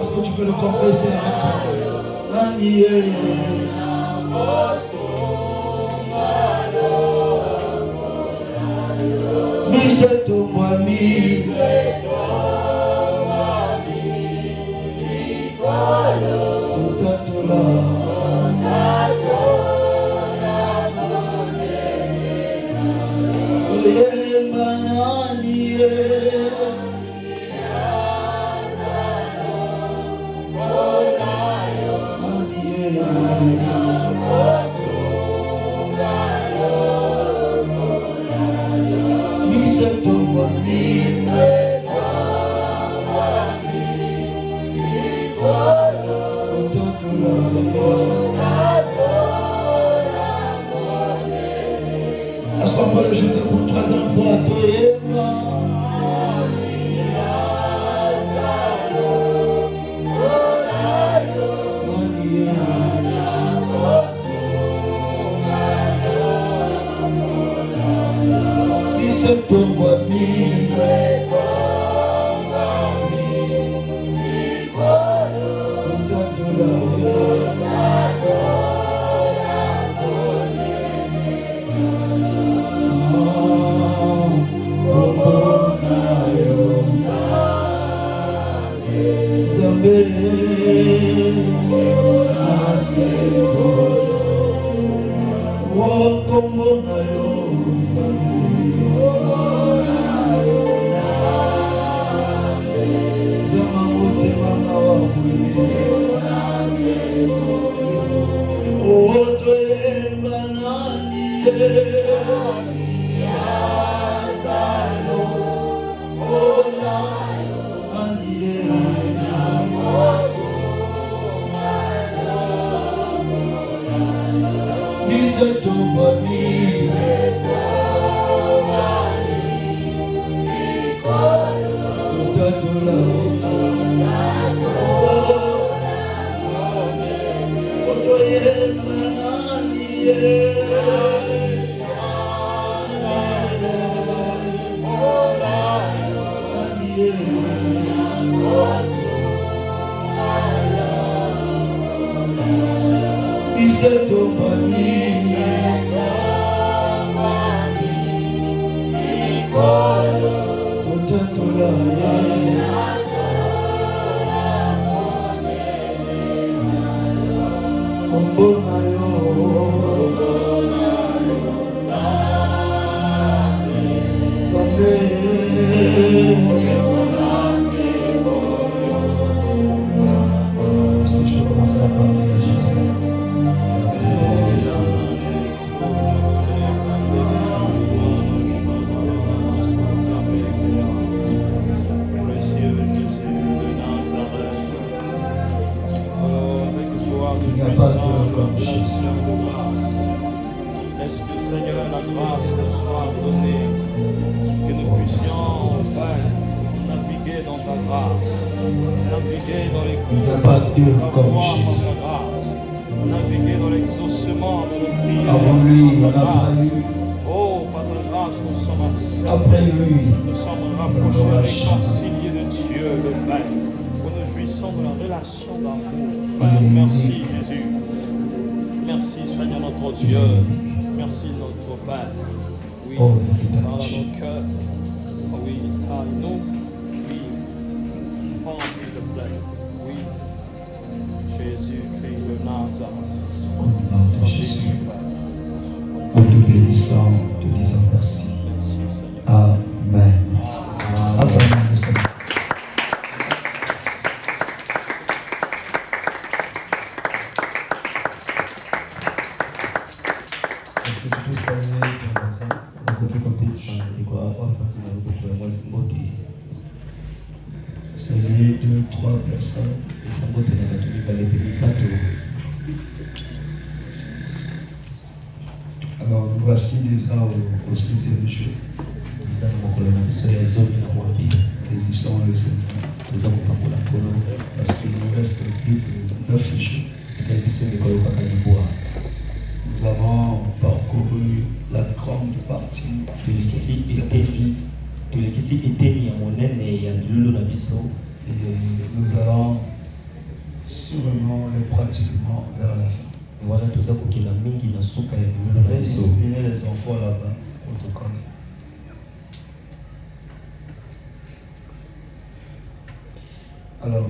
Est-ce que tu peux le confesser avec toi? Est-ce qu'on peut le jeter pour une troisième fois? Alors nous voici déjà au 6e jour. Bénissons le Seigneur. Parce qu'il nous reste plus que 9 jours. Nous avons parcouru la grande partie de cet exercice. Et nous allons sûrement et pratiquement vers la fin. Je vais discipliner les enfants là-bas, protocole. Alors,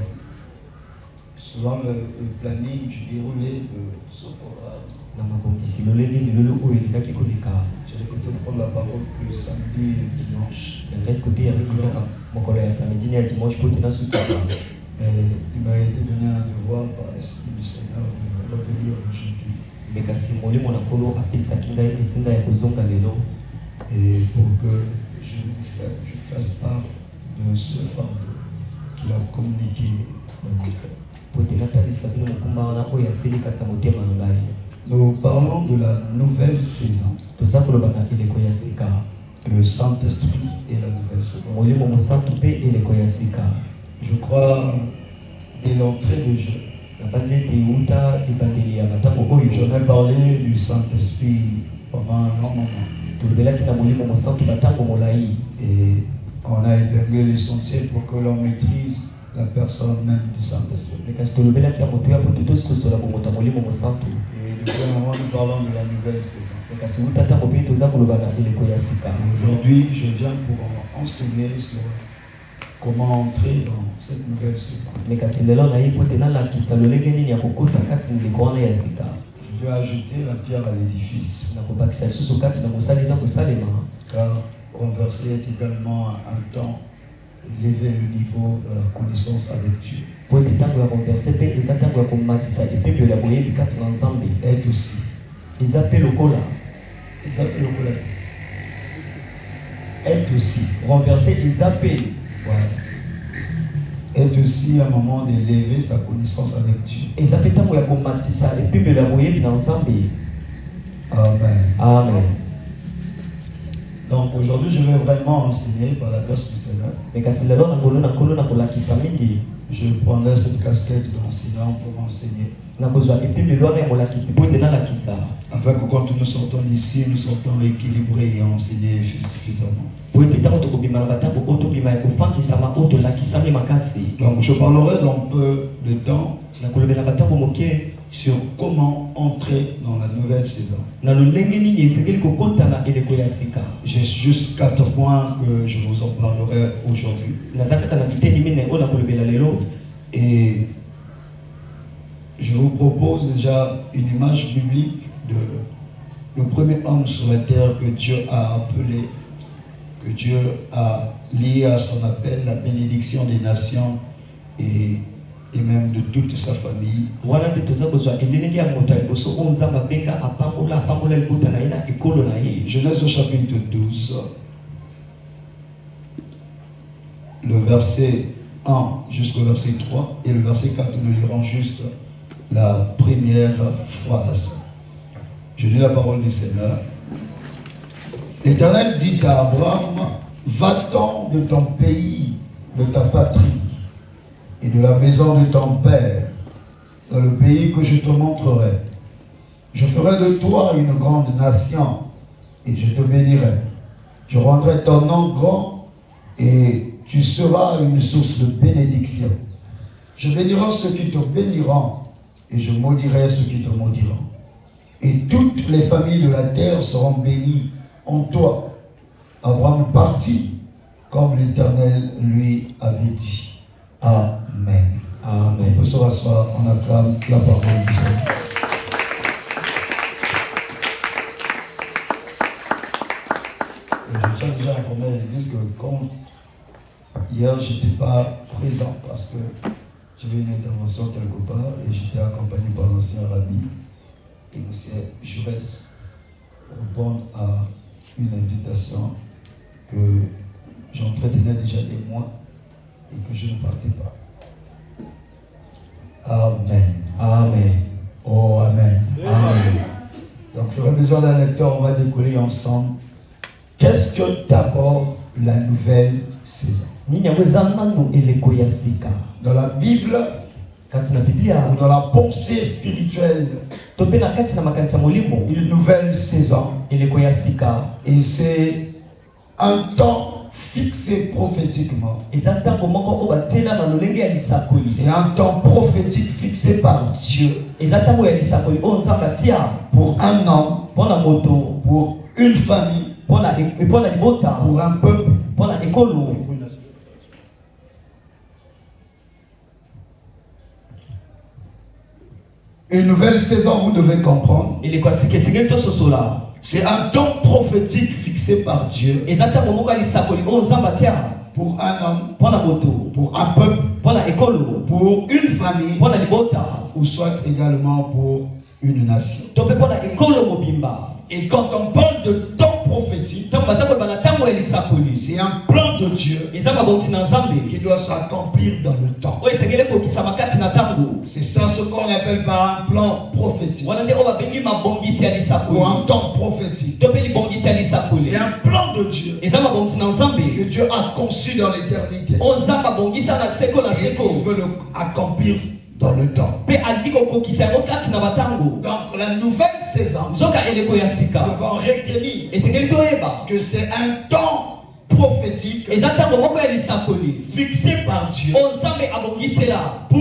selon le planning du déroulé de ce programme, j'ai répété prendre la parole que samedi et dimanche. Mais il m'a été donné un devoir par l'Esprit du Seigneur de revenir aujourd'hui. Et pour que je fasse part de ce fardeau qu'il a communiqué dans mon cœur. Nous parlons de la nouvelle saison. Le Saint-Esprit et la nouvelle saison. Je crois dès l'entrée de jeu. J'en ai parlé du Saint-Esprit pendant un long moment. Et on a épinglé l'essentiel pour que l'on maîtrise la personne même du Saint-Esprit. Et depuis un moment, nous parlons de la nouvelle saison. Aujourd'hui, je viens pour enseigner sur comment entrer dans cette nouvelle saison. Je vais ajouter la pierre à l'édifice. Car renverser est également un temps élever le niveau de la connaissance avec Dieu. Aide aussi. Aide aussi. Renverser les appels. Voilà. Aide aussi un moment d'élever sa connaissance avec Dieu. Amen. Amen. Donc aujourd'hui, je vais vraiment enseigner par la grâce du Seigneur. Je prendrai cette casquette d'enseignant pour enseigner. Afin que quand nous sortons d'ici, nous sortons équilibrés et enseignés suffisamment. Donc je parlerai dans peu de temps sur comment entrer dans la nouvelle saison. J'ai juste 4 points que je vous en parlerai aujourd'hui. Et je vous propose déjà une image biblique de le premier homme sur la terre que Dieu a appelé, que Dieu a lié à son appel, la bénédiction des nations et même de toute sa famille. Genèse au chapitre 12, le verset 1 jusqu'au verset 3 et le verset 4, nous lirons juste la première phrase. Je lis la parole du Seigneur. L'Éternel dit à Abraham, va-t'en de ton pays, de ta patrie et de la maison de ton père, dans le pays que je te montrerai. Je ferai de toi une grande nation et je te bénirai. Je rendrai ton nom grand et tu seras une source de bénédiction. Je bénirai ceux qui te béniront et je maudirai ceux qui te maudiront. Et toutes les familles de la terre seront bénies en toi. Abraham partit comme l'Éternel lui avait dit. Amen. Amen. On peut se rasseoir, on acclame la parole du Seigneur. Je tiens déjà à informer l'Église que comme hier, je n'étais pas présent parce que j'avais une intervention quelque part et j'étais accompagné par l'ancien rabbi et M. Jurès pour répondre à une invitation que j'entretenais déjà des mois et que je ne partais pas. Amen. Amen. Oh, Amen. Amen. Donc j'aurais besoin d'un lecteur, on va décoller ensemble. Qu'est-ce que d'abord la nouvelle saison? Dans la Bible, kati na Biblia ou dans la pensée spirituelle, to pe na kati na makanisa molimo une nouvelle saison. eleko ya sika Et c'est un temps fixé prophétiquement. eza ntango moko oyo batiela na lolenge ya lisakoli C'est un temps prophétique fixé par Dieu eza ntango ya lisakoli oyo nzambe atia pour un homme, mpo na moto pour une famille, mpo na libota pour un peuple. mpo na ekolo. Une nouvelle saison, vous devez comprendre. eleko ya sika esengeli tososola C'est un temps prophétique fixé par Dieu eza ntango moko ya lisakoli oyo nzambe atia pour un homme, mpo na moto pour un peuple, mpo na ekolo pour une famille, mpo na libota ou soit également pour une nation. to mpe mpo na ekolo mobimba. Et quand on parle de temps prophétique, ntango baza koloba na ntango ya lisakoli c'est un plan de Dieu eza mabongisi na nzambe qui doit s'accomplir dans le temps. oyo esengeli ekokisama kati na ntango C'est ça ce qu'on appelle par un plan prophétique wana nde oyo babengi mabongisi ya ou lisakoli un temps prophétique. to mpe libongisi ya lisakoli C'est un plan de Dieu eza mabongisi na que nzambe Dieu a conçu dans l'éternité oyo nzambe abongisa na seko na et il seko veut l'accomplir dans le temps. mpe alingi kokokisa yango kati na batango. Donc la nouvelle saison, nzoka eleko ya nous sika devons retenir esengeli toyeba que c'est un temps prophétique eza ntango moko ya lisakoli fixé par Dieu oyo nzambe abongisela pour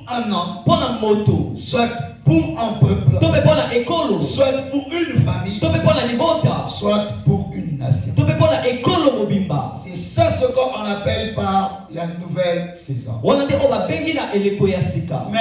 un homme, mpo na moto soit pour un peuple, to mpe mpo na ekolo soit pour une famille, to mpe mpo na libota soit pour une nation. to mpe mpo na ekolo mobimba. C'est ça ce qu'on appelle par la nouvelle saison. wana nde oyo babengi na eleko ya sika. Mais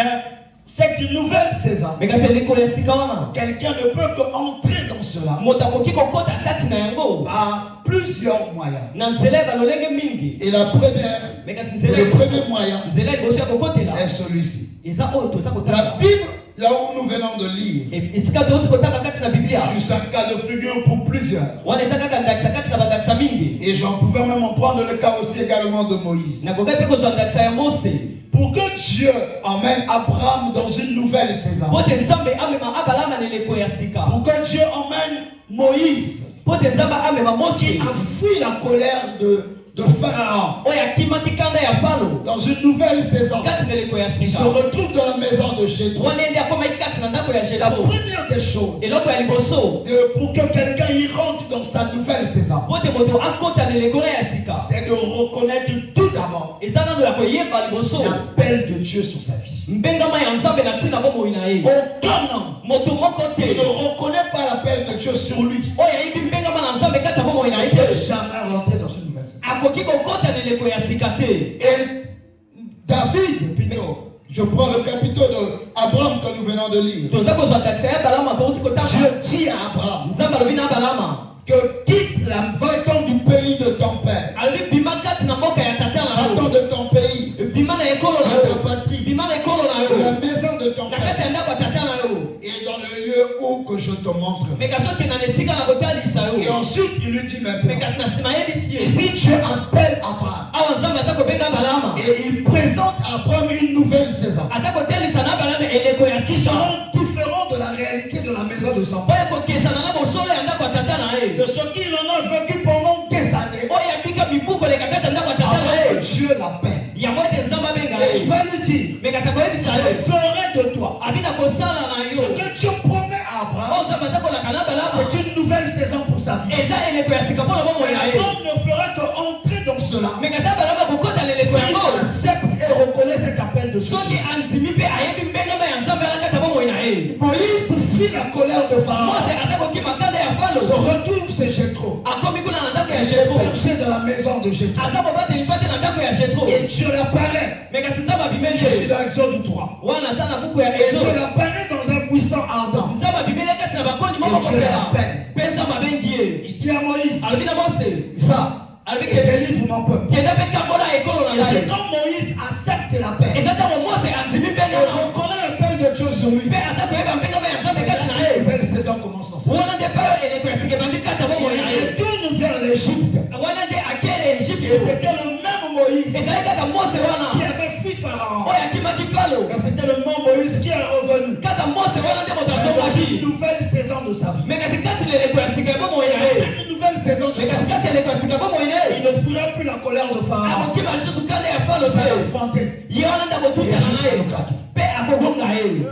cette nouvelle saison, me kasi eleko ya sika wana quelqu'un ne peut qu'entrer dans cela moto akoki kokota kati na yango par plusieurs moyens. na nzela ya balolenge mingi. Et la première, me kasi nzela le ya liboso- premier moyen nzela ya liboso ya kokotela est celui-ci. eza oyo toza La kotala Bible, là où nous venons de lire, esika toti kotaka kati na biblia juste un cas de figure pour plusieurs. wana eza kaka ndakisa kati na bandakisa mingi. Et j'en pouvais même en prendre le cas aussi également de Moïse. nakokai mpe kozwa ndakisa ya mose Pour que Dieu emmène Abraham dans une nouvelle saison, mpo te nzambe amema abalama na eleko ya sika, pour que Dieu emmène Moïse, mpo te nzambe amema qui mose a fui la colère de Pharaon, oyo akimaki kanda ya falo dans une nouvelle saison, kati na eleko ya il se sika. retrouve dans la maison de Jéthro. wana ende akomaki kati na ndako ya La jetro. première des choses, eloko ya liboso pour que quelqu'un y rentre dans sa nouvelle saison, mpo te moto akota na eleko na ya sika c'est de reconnaître tout d'abord eza nano ya koyeba liboso l'appel de Dieu sur sa vie. mbengama ya nzambe na ntina bomoi na ye. Aucun homme moto moko te ne reconnaît pas l'appel de Dieu sur lui oyo ayebi mbengama na nzambe kati ya bomoi na ye ne peut te jamais rentrer dans une nouvelle saison. akoki kokota na eleko ya sika te. Et David, plutôt, je prends le capitole de Abraham que nous venons de lire. toza kozwa ndakisa ya balama touti kotanga. Dieu dit à Abraham nzambe alobi na balama que quitte la va-t'en du pays de ton père, alobi bima kati na mboka ya tata na va-t'en yo, de ton pays, bima na ekolo na de ta yo, patrie, bima na ekolo na de la yo, maison de ton na kati père, ya ndako ya tata na yo, et dans le lieu où que je te montrerai. me kasi okenda na esika na kotalisa Et yo. ensuite, il lui dit me maintenant, kasi na nsima yebisi et ye si Dieu appelle Abraham, awa nzambe aza kobenga balama et il présente à Abraham une nouvelle saison, aza kotalisa na balama eleko ya qui sika seront différents de la réalité de la maison de son père, oyo kokesana na bosolo ya ndako ya tata na ye, de ce qu'il en a vécu pendant des années, oyo abika mibu koleka kati ya ndako ya tata na avant que ye, Dieu l'appelle. yango ete nzambe abenga Et il ye. va lui dire, me kasi akoyebisa je ye ferai de toi abina kosala na ce yo que Dieu promet à Abraham. oyo nzambe aza kolaka na balama C'est une nouvelle saison pour sa vie. eza eleko ya sika mpona bomoi Et na ye. Abraham ne fera qu'entrer dans cela me kasi abalama kokota na eleko s'il yango accepte et reconnaît cet appel de soki Dieu. andimi mpe ayebi mbengama ya nzambe ala kati ya bomoi na ye. Moïse fuit la colère de Pharaon, mose aza kokima kanda ya falo se retrouve chez Jéthro, akomi kuna na ndako ya et est jetro, perché dans la maison de Jéthro. aza mobateli mpe te na ndako ya jetro. Et Dieu l'apparaît. me kasi nzambe abimeli Je suis ye dans Exode 3. wana aza na buku ya Et Dieu Exode. l'apparaît dans un buisson ardent. nzambe abimeli kati na bakoni moko Et Dieu kopela l'appelle. mpe nzambe abengi ye Il dit à Moïse, alobi na mose va alobi et délivre mon peuple. kenda mpe kambola ekolo na Et c'est ngai. quand Moïse accepte l'appel eza ntango mose andimi et mbengama reconnaît l'appel de Dieu sur lui, mpe aza koyeba mbengama ya nzambe kati na la ye. nouvelle saison commence dans sa vie. wana nde mpe eleko ya sika ebandi kati ya bomoi na Il ye. retourne vers l'Égypte. wana nde akele Et Egypte. c'était le même Moïse ezali kaka mose qui wana avait fui Pharaon. oyo akimaki falo. Mais c'était le même Moïse qui est revenu kaka mose wana nde moto dans une asomaki. nouvelle saison de sa vie. me kasi kati na eleko ya sika ya bomoi na Et ye. cette nouvelle saison de me sa kasi vie, kati ya eleko ya sika ya bomoi na il ye. ne n'essuiera plus la colère de Pharaon. akokima lisusu kanda ya falo Il va mpe l'affronter. ye wana nde Et akotutana Jésus na ye le craque. mpe akokonga ye.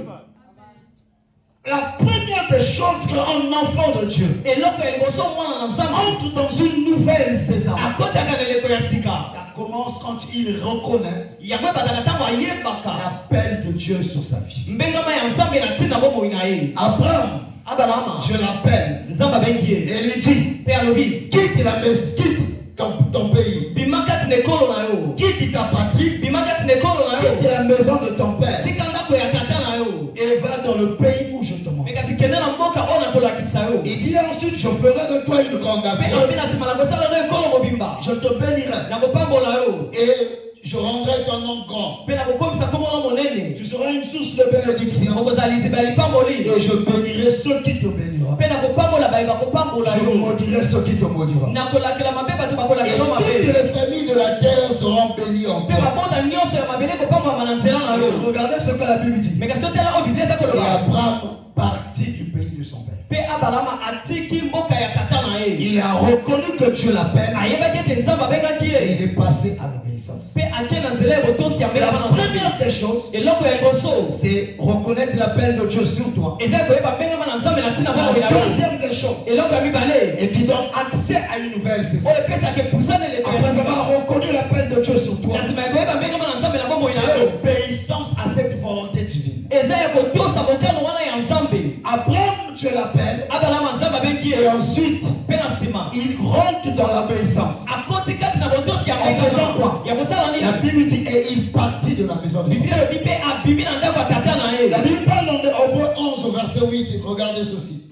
La première des choses qu'un enfant de Dieu eloko ya liboso mwana na nzambe entre dans une nouvelle saison, akotaka na eleko ya sika ça commence quand il reconnaît yango ebandaka ntango ayebaka l'appel de Dieu sur sa vie. mbengama ya nzambe na ntina bomoi na ye. Abraham, abalama Dieu l'appelle nzambe abengi ye et lui dit, mpe alobi quitte la maison, quitte ton pays, bima kati na ekolo na yo quitte ta patrie, bima kati na ekolo na quitte yo la maison de ton père tika ndako ya tata na yo et va dans le pays où je te montre. me kasi kende na mboka oyo nakolakisa yo. Il dit ensuite, je ferai de toi une grande mpe nation. alobi na nsima na kosala no ekolo mobimba Je te bénirai nakopambola yo et je rendrai ton nom grand. mpe nakokomisa komona monene Tu seras une source de bénédiction okozala liziba ya lipamboli et je bénirai ceux qui te béniront. mpe nakopambola baye bakopambola Je yo maudirai ceux qui te maudiront. nakolakela mabe bato Et bakolakela toutes mabe les familles de la terre seront bénies en mpe toi. babota nyonso ya mabele ekopambolama na nzela na yo. Regardez ce que la Bible dit. me kasi totala oyo biblia eza Et koloba Abraham partit du pays de son père. mpe abalama atiki mboka ya tata na ye Il a reconnu que Dieu l'appelle ayebaki ete nzambe abengaki et ye il est passé à l'obéissance. mpe ake na nzela ya botosi ya La mbengama na nzambe. première des choses, eloko ya liboso c'est reconnaître l'appel de Dieu sur toi. eza koyeba mbengama na nzambe na ntina bomoi La na yo. deuxième des choses, eloko ya mibale et qui donne accès à une nouvelle saison. oyo epesaka epusana eleko ya Après sika. avoir reconnu l'appel de Dieu sur toi, na nsima ya koyeba mbengama na nzambe na bomoi na c'est yo l'obéissance à cette volonté divine. eza ya kotosa mokano wana ya nzambe. Abraham, Dieu l'appelle, abalama nzambe abengi et ye ensuite, mpe na nsima il rentre dans l'obéissance. akoti kati na botosi ya En faisant quoi? mbengama ya kosala La nini. Bible dit, et il partit de la maison de son biblia père. elobi mpe abimi na ndako ya tata na ye. La Bible parle dans Hébreux 11 au verset 8. Regardez ceci.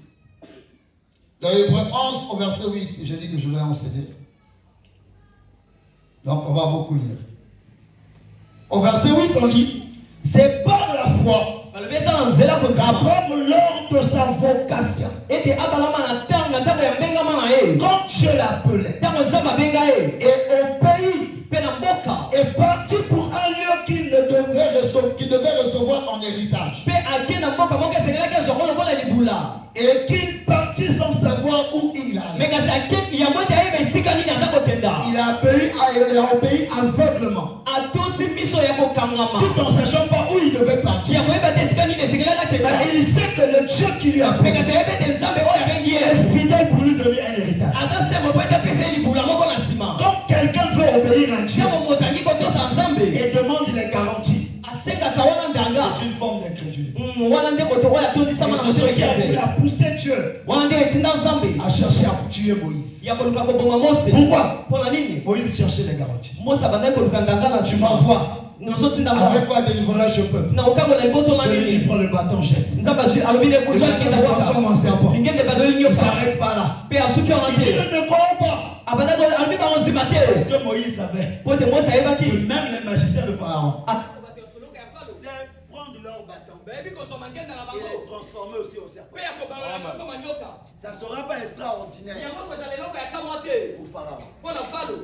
Dans Hébreux 11 au verset 8, j'ai dit que je vais enseigner. Donc on va beaucoup lire. Au verset 8, on lit, c'est par la foi balobi eza na nzela kotima qu'Abraham, lors de sa vocation, ete abalama na ntango ya mbengama na ye quand Dieu l'appelait, ntango nzambe abenga ye et au pays, mpe na mboka est parti pour un lieu qu'il devait recevoir en héritage. mpe ake na mboka moko esengelaki azongo lokola libula Et qu'il partit sans savoir où il allait. me kasi ake yango ete ayeba esika nini aza kokenda. Il a obéi aveuglement, atosi miso ya kokangama tout en sachant pas où il devait partir. ya koyeba te esika nini esengelaki akenda. Mais il sait que le Dieu qui lui a me appelé kasi ayeba ete nzambe oyo abengi ye est fidèle pour lui donner un héritage. aza sembo po ete apesa ye libula moko na nsima. Quand quelqu'un veut obéir à Dieu ntango moto angi kotosa nzambe et demande les garanties, asengaka wana ndanga c'est une forme d'incrédulité. wana nde moto oyo atondisama Et na c'est ce qui a moseki voulu te pousser Dieu wana nde etinda nzambe à chercher à tuer Moïse. ya koluka kobonga mose. Pourquoi? mpona nini Moïse cherchait les garanties. mose abandaki koluka ndanga na Tu nsima. m'envoies. nozotinda Avec quoi délivrerai-je le peuple? na kokangola liboto na Je lui dis, nini prends le bâton, jette. nzambe alobi nde Le bâton se transforme en serpent. lingende badoli Il ne nyoka s'arrête pas là. mpe asuki wana Il dit, te ne crois pas. abandaki alobi bango nzima Parce te que Moïse savait po ete mose ayebaki que même les magiciens de Pharaon, C'est prendre leur bâton bayebi kozwa ngenda na et bango les transformer aussi au serpent. mpe ya kobalola koma nyoka Ça ne sera pas extraordinaire yango kozala eloko ya kamwa te pour Pharaon. mpona falo.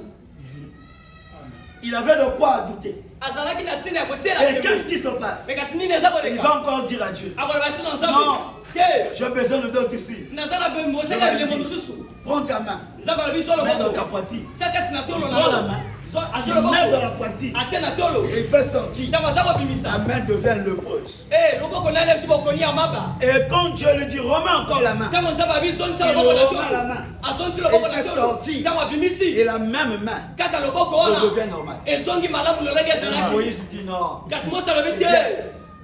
Il avait de quoi douter. azalaki na ntina ya kotiela Et qu'est-ce qui se passe? me kasi nini eza Il koleka va encore dire à Dieu, akoloba esi na non, nzambe te j'ai besoin de d'autres ici. naza na moseka bilemo mosusu. Prends ta main, nzambe alobi so mets dans ta loboko poitrine. tia kati na tolo na Prends la yo main, azwi tu mets dans la loboko poitrine atia na tolo et il fait sortir. ntango aza La kobimisa main devient lépreuse. loboko nani esi bokoni ya maba Et quand Dieu lui dit, remets encore la main, ntango nzambe abi sonisa Il loboko na remet la main. tolo asonisi loboko Et na fait tolo sortir. ntango abimisi et la même main kaka loboko wana redevient normale. ezongi malamu lolenge ezalaki Moïse dit non. kasi mose alobi te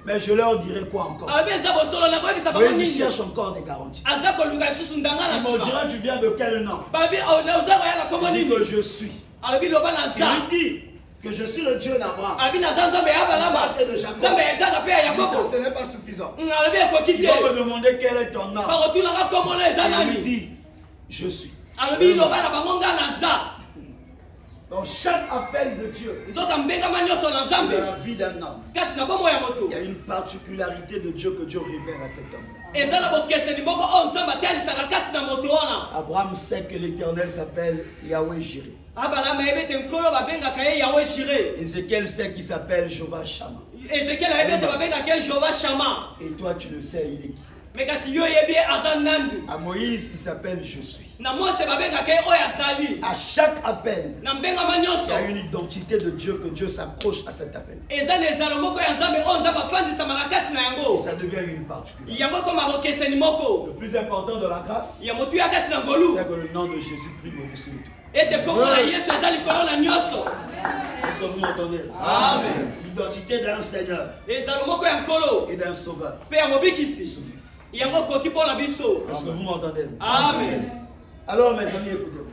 Mais je leur dirai quoi encore? alobi eza bosolo na koyebisa bango Moïse nini cherche encore des garanties. aza koluka lisusu ndanga na Il me nsima dira, tu viens de quel nom? balobi oza koya na komo Il dit nini que je suis. alobi loba na Il za lui dit que je suis le Dieu d'Abraham. alobi naza nzambe ya abalama Et de Jacob. nzambe ezaka mpe ya Il dit, ça, yakobo ce n'est pas suffisant. alobi ekoki Il va me te demander quel est ton nom. bakotunaka komona eza Il lui nani dit, je suis. alobi loba na bango nga na za Dans chaque appel de Dieu, nzoka mbengama nyonso na dans nzambe la vie d'un homme, kati na bomoi ya moto il y a une particularité de Dieu que Dieu révèle à cet homme. eza na bokeseni moko oyo nzambe atalisaka kati na moto wana Abraham sait que l'Éternel s'appelle Yahweh Jireh. abalama yebi ete nkolo babengaka ye yawe shire Ézéchiel sait qu'il s'appelle Jehovah Shammah. ezekiel ayebi ete babengaka ye jehova shama Et toi, tu le sais, il est qui? Mais kasi yo yebi aza nani. À Moïse, il s'appelle Je suis. Na Mose babenga ke oyo azali. À chaque appel, Na mbenga il y manyoso. a une identité de Dieu que Dieu s'accroche à cet appel. Eza nezalo moko ya Nzambe oyo Nzambe afandisama na kati na Et yango. ça devient une particularité. Yango koma bokeseni moko. Le plus important de la grâce, Ya motu ya kati na ngolu. c'est que le nom de Jésus prime au-dessus de tout. Ete kombo na Yesu eza likolo na nyonso. Est-ce que vous m'entendez? Amen. L'identité d'un Seigneur Ezalo moko ya nkolo. et d'un Sauveur. Pe ya mobikisi. Yango koki mpo na biso. Est-ce que vous m'entendez? Amen. Alors mes amis, écoutez-moi.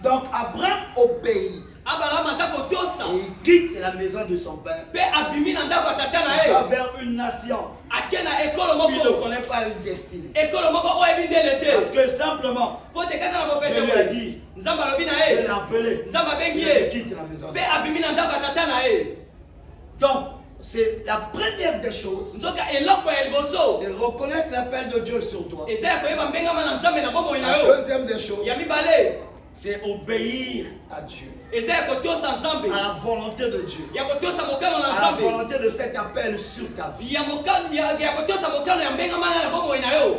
Donc Abraham obéit Abraham aza kotosa. et il quitte la maison de son père. Pe abimi na ndako ya tata na Il va ye. vers une nation Ake na ekolo qui ne moko. connaît pas une destinée. Ekolo moko oyo ebi ndele Parce te. que simplement, Po te kaka na Dieu lui a bopete. dit, Nzambe alobi na je l'ai ye. appelé, Nzambe abengi il ye. quitte la maison. Pe abimi na ndako ya tata na ye. Donc, c'est la première des choses, Nzoka eloko ya liboso. c'est reconnaître l'appel de Dieu sur toi. Eza ya koyeba mbengama na Nzambe na bomoi na La yo. deuxième des choses, Ya mibale. c'est obéir à Dieu, Eza ya kotosa Nzambe. à la volonté de Dieu, Ya kotosa mokano na à la Nzambe. volonté de cet appel sur ta vie. Ya mokano ya kotosa mokano ya mbengama na bomoi na yo.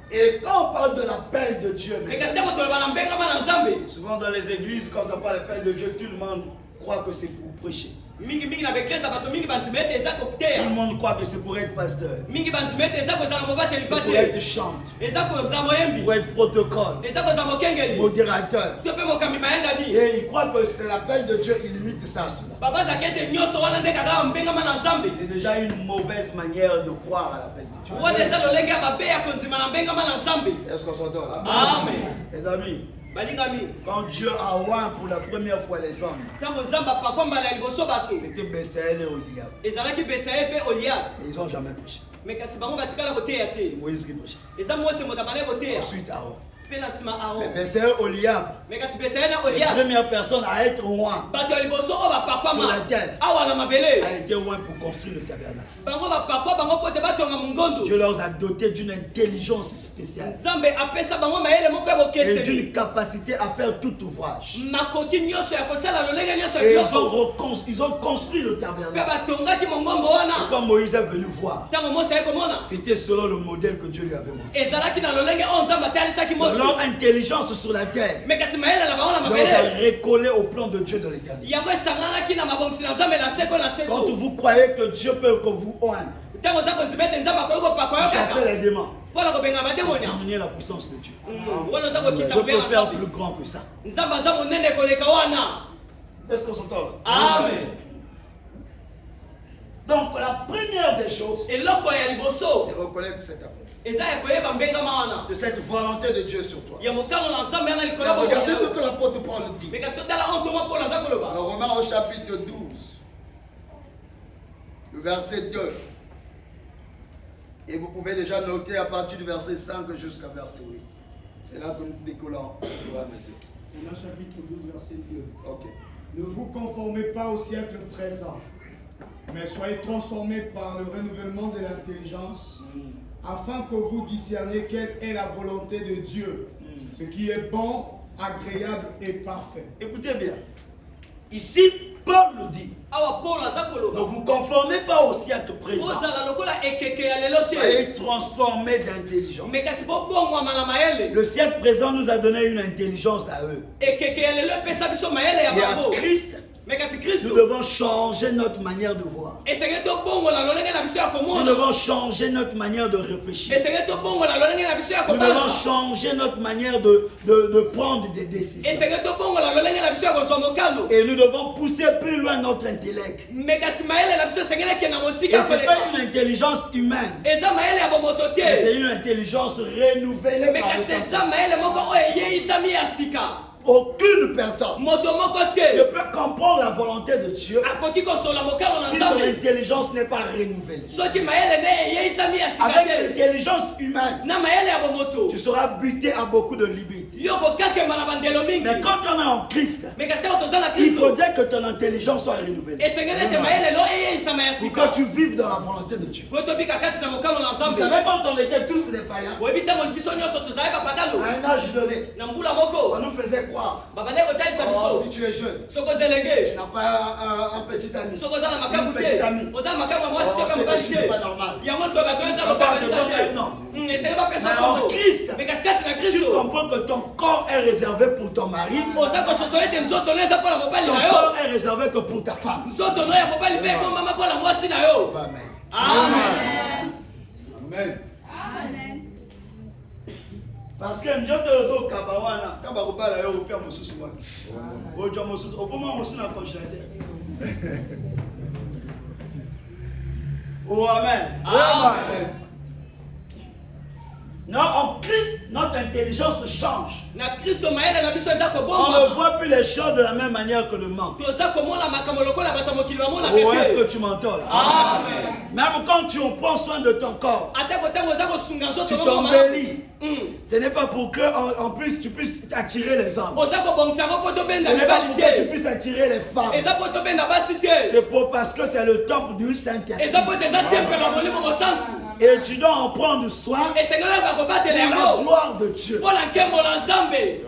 Et quand on parle de l'appel de Dieu, Mais kasi teko toloba na mbengama na Nzambe. souvent dans les églises, quand on parle de l'appel de Dieu, tout le monde croit que c'est pour prêcher. Mingi na beklesa bato mingi banzima ete eza Tout le koteya. monde croit que c'est pour être pasteur, Mingi banzima ete eza kozala mobateli c'est fa pour être te. chante, Eza kozala moyembi. pour être protocole, Eza kozala mokengeli. modérateur. To pe mokambi mayangani. Et il croit que c'est l'appel de Dieu, il limite ça à cela. Babanzaka ete nyonso wana nde kaka mbengama na Nzambe. C'est déjà une mauvaise manière de croire à l'appel de Dieu. Wana eza lolenge ya mabe ya kondima na mbengama na Nzambe. Est-ce qu'on s'entend là? Amen. Les amis, Balingami. quand Dieu a oint pour la première fois les hommes, Ntango Nzambe apakwa mbala ya liboso bato. c'était Bethsaël et Oliab. Ezalaki Betsaye pe Oliab. Et ils n'ont jamais prêché. Mais kasi bango batikala koteya C'est te. Moïse qui prêchait. Eza Mose moto abandaki koteya. Ensuite Aaron. Pe na nsima Mais Aaron. Bethsaël et Oliab, Mais kasi Betsaye na la Oliab. première personne à être oint, Bato ya liboso oyo bapakwa Sur la ma. terre. Awa na mabele. a été oint pour construire le tabernacle. Bango bapakwa bango po te batonga mungondo. Dieu leur a doté d'une intelligence spéciale Nzambe apesa bango mayele moko ya et bokeseni. d'une capacité à faire tout ouvrage. Makoki nyonso ya kosala lolenge nyonso ya Et biloko. ils ont construit le Pe tabernacle. batongaki mongombo Et wana. quand Moïse est venu voir, Ntango Mose aye komona. c'était selon le modèle que Dieu lui avait montré. Ezalaki na lolenge oyo Nzambe atalisaki Mose. Leur intelligence sur la terre Mais kasi mayele na bango na leur a mabele. recollé au plan de Dieu dans l'éternité. Yango esanganaki na mabongisi na Nzambe na seko na Quand seko. vous croyez que Dieu peut que vous oigne, Ntango oza konzima ete Nzambe akoki kopakwa yo chassez kaka. les démons, Mpona kobenga bademonia. diminuer la puissance de Dieu. Wana oza kokita Dieu mpe peut na faire Nzambe. plus grand que ça. Nzambe aza monene koleka wana. Est-ce qu'on s'entend là? Amen. Donc la première des choses, Eloko ya liboso c'est reconnaître cet appel, eza ya koyeba mbengama wana. de cette volonté de Dieu sur toi. Ya mokano na Nzambe yana likolo ya Alors, regardez ce bokono. que l'apôtre Paul dit. Mais kasi totala ontoma mpo naza koloba. Dans Romains au chapitre 12, le verset 2. Et vous pouvez déjà noter à partir du verset 5 jusqu'à verset 8. C'est là que nous décollons au fur et à mesure. Romains chapitre 12, verset 2. Ok. Ne vous conformez pas au siècle présent, mais soyez transformés par le renouvellement de l'intelligence, afin que vous discerniez quelle est la volonté de Dieu, ce qui est bon, agréable et parfait. Écoutez bien. Ici, Paul nous dit, Awa Paul aza ne koloba. vous conformez pas au siècle présent. Ozala lokola ekeke ya lelo te. Soyez transformés d'intelligence. Mais kasi bobongwama na mayele. Le siècle présent nous a donné une intelligence à eux. Ekeke ya lelo epesa biso mayele ya Et à bango. Christ, Mais kasi nous Kristo. devons changer notre manière de voir. Esenge tobongola lolenge na biso ya Nous komona. devons changer notre manière de réfléchir. Esenge tobongola lolenge na biso ya Nous devons kobanza. changer notre manière de prendre des décisions. Esenge tobongola lolenge na biso ya kozwa mokano. Et nous devons pousser plus loin notre intellect. Mais kasi mayele na biso esengeleke na Et mosika ce n'est pas une intelligence humaine, eza mayele ya bomoto mais c'est te. une intelligence renouvelée Mais par le kasi eza Saint-Esprit. mayele moko oyo eyeisami ya sika. Aucune personne Moto moko ne te peut comprendre la volonté de Dieu akoki kosola mokano na si son Nzambe. intelligence n'est pas renouvelée. Soki mayele ne eyeisami ya sika Avec te. l'intelligence humaine, Na mayele ya bomoto. tu seras buté à beaucoup de limites. mingi. Yoko kake manabandelo mingi. Mais quand on est en Christ, Mais qu'est-ce que tu as il faudrait que ton intelligence soit renouvelée. Et sengele te maele lo eye isa Pour mayasika. que tu vives dans la volonté de Dieu. Goto bika kati na mokalo na Vous nzambe. savez, quand on était tous des païens, Webi tango biso nyonso tozali à bapagano. un âge donné, Na mbula on moko. nous faisait croire, Babande kotalisa oh, si biso. tu es jeune, Soko tu zelenge. n'as pas un petit ami. Soko za na makamu Une petite te. amie. Oza makamu mwasi Oh, to kama c'est bali que tu n'es te. pas normal. Ya moni ko bakonza On ko va te donner un nom. Et c'est pas personne Mais en comme Christ, mais qu'est-ce que tu na Tu Christo? comprends que ton corps est réservé pour ton mari, Oza ko sosole te nzoto neza pola mobali ton na yo. corps est réservé que pour ta femme. Nzoto no ya mobali pe mo mama pola mwasi na yo. Amen. Amen. Amen. Parce que njoto zo kabawana kaba kubala yo upia mususu wake. Ojo mususu opoma mususu na congélateur. Oh amen. Amen. Non, en Christ, notre intelligence change. Na Kristo maele na biso eza ko On bomba. ne voit plus les choses de la même manière que le monde. Toza komona makambo lokola bato mokili bamona Oh, est-ce que pepe. tu m'entends là? Amen. Même quand tu prends soin de ton corps, Ata kotango za kosunga nzoto tu no t'embellis. Ce n'est pas pour que en plus tu puisses attirer les hommes. Oza kobongisa ngo poto Ce benda n'est pas pour que tu mibali te. puisses attirer les femmes. Eza poto benda basi te. C'est parce que c'est le temple du Saint-Esprit. Eza poto eza temple na molimo mosantu. Et tu dois en prendre soin Esengela bakobatela pour la yango. gloire de Dieu. Mpo na nkembo na Nzambe.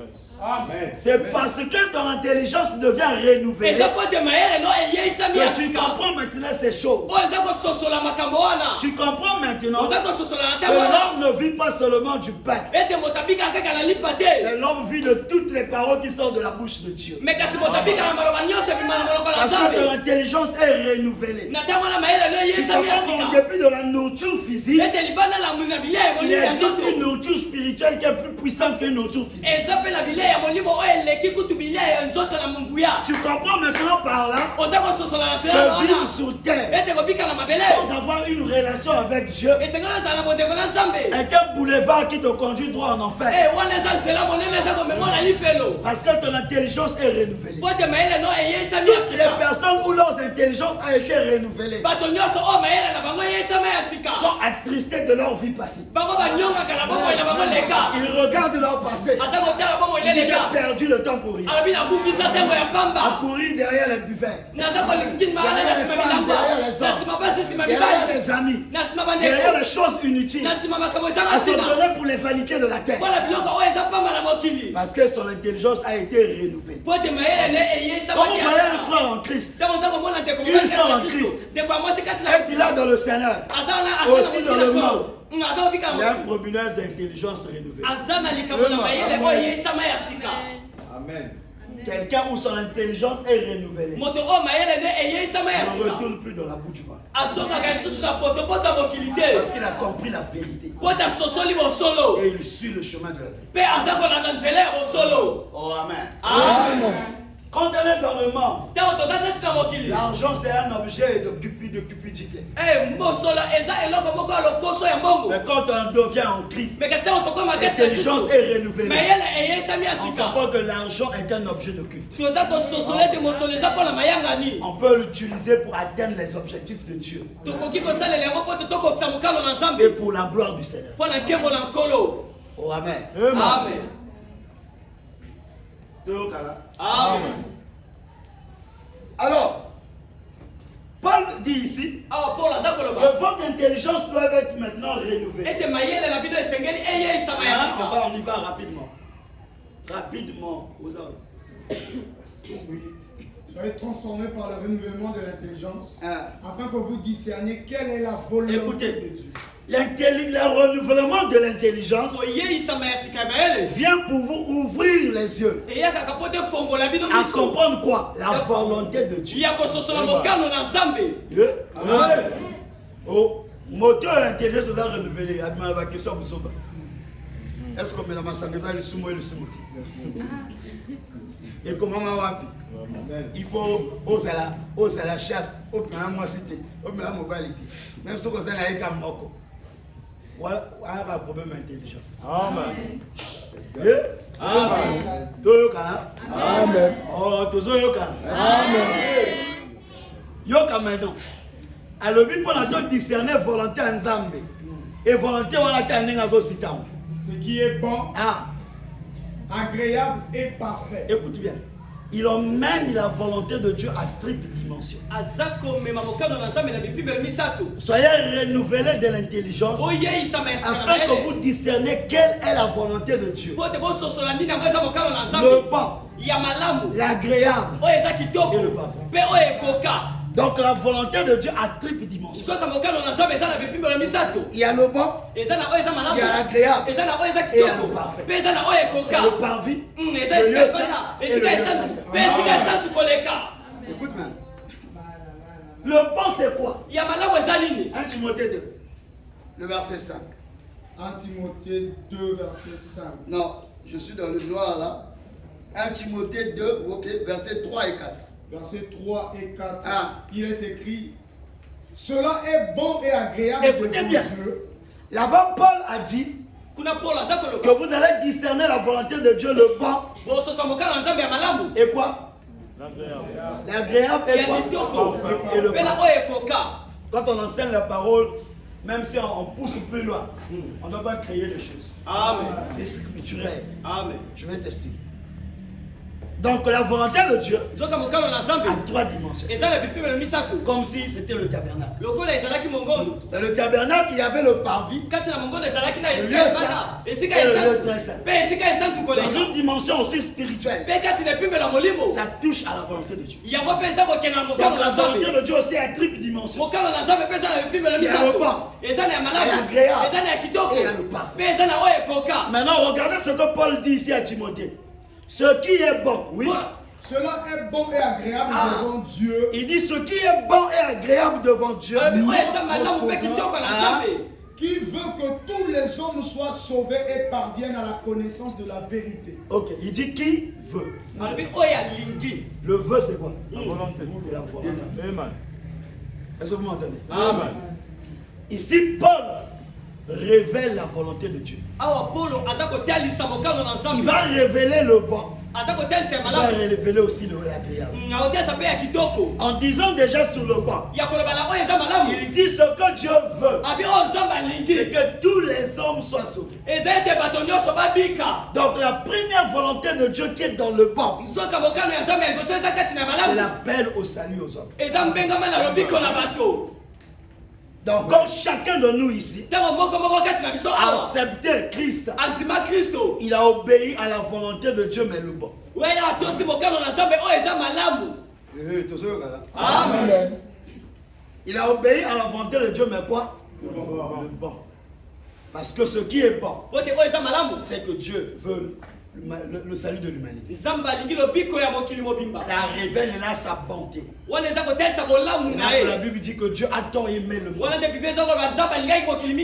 C'est parce que ton intelligence devient renouvelée Eza poto mayele no eyeisami ya que tu sika. comprends maintenant ces choses. Oyo eza kososola makambo wana. Tu comprends maintenant Oza kososola na que ntango wana. l'homme ne vit pas seulement du pain, Ete moto abika kaka na lipa te. mais l'homme vit de toutes les paroles qui sortent de la bouche de Dieu. Mais kasi moto abika na maloba nyonso ebima na moloko na Parce que ton Nzambe. intelligence est renouvelée. Na ntango wana mayele no Tu eyeisami ya comprends qu'en sika. dépit de la nourriture physique, Ete libanda na bilia ya il molimo ya existe une nzoto. nourriture spirituelle qui est plus puissante qu'une nourriture physique. Eza mpe na bilia ya molimo oyo eleki kutu bilia ya nzoto na munguya. Tu comprends maintenant par là Oza kososola na nzela que vivre wana. sur terre Ete kobika na mabele. sans avoir une relation avec Dieu Esengela ozala na bondeko na Nzambe. est un boulevard qui te conduit droit en enfer. Wana eza nzela monene eza komema na lifelo. Parce que ton intelligence est renouvelée. Po te mayele no eyeisami ya Toutes les sika. personnes où leur intelligence a été renouvelée Bato nyonso oyo mayele na bango eyeisami ya sika. sont attristés de leur vie passée. Bango banyongaka na bomoi na bango leka. Ils regardent leur passé. Aza kotala bomoi Ils disent, j'ai leleka. perdu le temps pour rien. Alobi nabungisa ntango ya À pamba. courir derrière les buffets, Naza kolikima na nsima bilamba. Na nsima basi nsima derrière mibali. les amis, Na nsima derrière bandeko. les choses inutiles, Na nsima makambo à ezanga se ntina. donner pour les vanités de la terre. Mpona biloko oyo eza pamba na mokili. Parce que son intelligence a été renouvelée. Po te mayele ne Quand eyeisamaki vous ya voyez un sika. frère en Christ, Ntango oza komona ndeko Une mobali sœur kati en na Kristo. Christ. Ndeko ya mwasi kati na est il là dans le Seigneur? Aussi dans le monde. aza kobika Il y a un na problème d'intelligence renouvelée. aza na likambo na mayele oyo eyeisama ya sika. Amen. Quelqu'un où son intelligence est renouvelée Moto oyo mayele ne eyeisama ya ne sika. retourne plus dans la boue du ventre. Azongaka lisusu na potopoto ya mokili te. Parce qu'il a compris la vérité. Po te asosoli bosolo. Et il suit le chemin de la vérité. Mpe aza kolanda nzela ya bosolo. Oh, amen. Amen. Quand on est dans le monde, Ntango toza neti na mokili. l'argent c'est un objet de cupidité. Mbosolo eza eloko moko ya lokoso ya mbongo. Mais quand on devient en Christ, Mais kasi ntango tokóma kati na l'intelligence Kristo. est renouvelée. Mayele eyeisami ya On sika. comprend que l'argent est un objet de culte. Toza kososola ete mosolo eza mpo na mayangani. On peut l'utiliser pour atteindre les objectifs de Dieu Tokoki kosalela yango mpo te tokokisa mokano na et Nzambe. pour la gloire du Seigneur. Mpo na nkembo na nkolo. Oh, amen. Amen. Amen. Alors, Paul dit ici Awa Paul aza koloba. que votre intelligence doit être maintenant renouvelée. Ete mayele na bino esengeli eyeisama ya Hein, sika. on y va rapidement. Rapidement. Vous avez... Oui. Soyez transformés par le renouvellement de l'intelligence, Ah. afin que vous discerniez quelle est la volonté Écoutez. de Dieu. Le renouvellement de l'intelligence Koyeisama ya sika ya mayele. vient pour vous ouvrir les yeux Eyakaka po te fongola bino à miso. comprendre quoi? La volonté de Dieu. Ya kososola mokano na Nzambe. Amen. Oh, moteur intelligence doit renouveler. Admire la question vous sauve. Est-ce que la masangeza le sumo et le sumuti? Et comment on va? Il faut oser la chasse, même si on a un moko. Voilà un problème d'intelligence. Amen. Amen. Toyokana. Amen. Oh, tozoyokana. Amen. Yoka maintenant. Alors, il faut discerner volonté en Zambé. Et volonté, on a terminé dans ce Ce qui est bon, Ah. agréable et parfait. Écoute bien. Il emmène la volonté de Dieu à triple dimension. Soyez renouvelés de l'intelligence afin que vous discerniez quelle est la volonté de Dieu. Le bon, l'agréable et le parfait. Donc la volonté de Dieu a triple dimension. Il y a le bon, il y a l'agréable et il y a le parfait. C'est le parvis, le lieu saint et le lieu saint. Écoute maintenant. Le bon c'est quoi? 1 Timothée 2, le verset 5. 1 Timothée 2, verset 5. Non, je suis dans le noir là. 1 Timothée 2, ok, verset 3 et 4. Versets 3 et 4, il est écrit: cela est bon et agréable. Écoutez bien. Là-bas, Paul a dit que vous allez discerner la volonté de Dieu, le bon. Et quoi? L'agréable et quoi? Et le parfait. Quand on enseigne la parole, même si on pousse plus loin, on ne doit pas créer les choses. Amen. C'est scripturel. Amen. Je vais t'expliquer. Donc la volonté de Dieu a 3 dimensions. Comme si c'était le tabernacle. Dans le tabernacle, il y avait le parvis, le lieu saint et le lieu très saint. Dans une dimension aussi spirituelle, ça touche à la volonté de Dieu. Donc la volonté de Dieu aussi a triple dimension. Il y a le bon, il y a l'agréable et il y a le parfait. Maintenant, regardez ce que Paul dit ici à Timothée. Ce qui est bon, oui. Cela est bon et agréable devant Dieu. Il dit ce qui est bon et agréable devant Dieu. Qui veut que tous les hommes soient sauvés et parviennent à la connaissance de la vérité. Ok, il dit qui veut. Le veut c'est quoi? La volonté. C'est la volonté. Est-ce que vous m'entendez? Amen. Ici, Paul révèle la volonté de Dieu. Il va révéler le bon. Il va révéler aussi l'agréable. En disant déjà sur le bon, il dit ce que Dieu veut, c'est que tous les hommes soient sauvés. Donc la première volonté de Dieu qui est dans le bon, c'est l'appel au salut aux hommes. Donc, comme chacun de nous ici a accepté Christ, il a obéi à la volonté de Dieu, mais le bon. Amen. Il a obéi à la volonté de Dieu, mais quoi? Le bon. Parce que ce qui est bon, c'est que Dieu veut le salut de l'humanité. Ça révèle là sa bonté. C'est là que la Bible dit que Dieu a tant aimé le monde et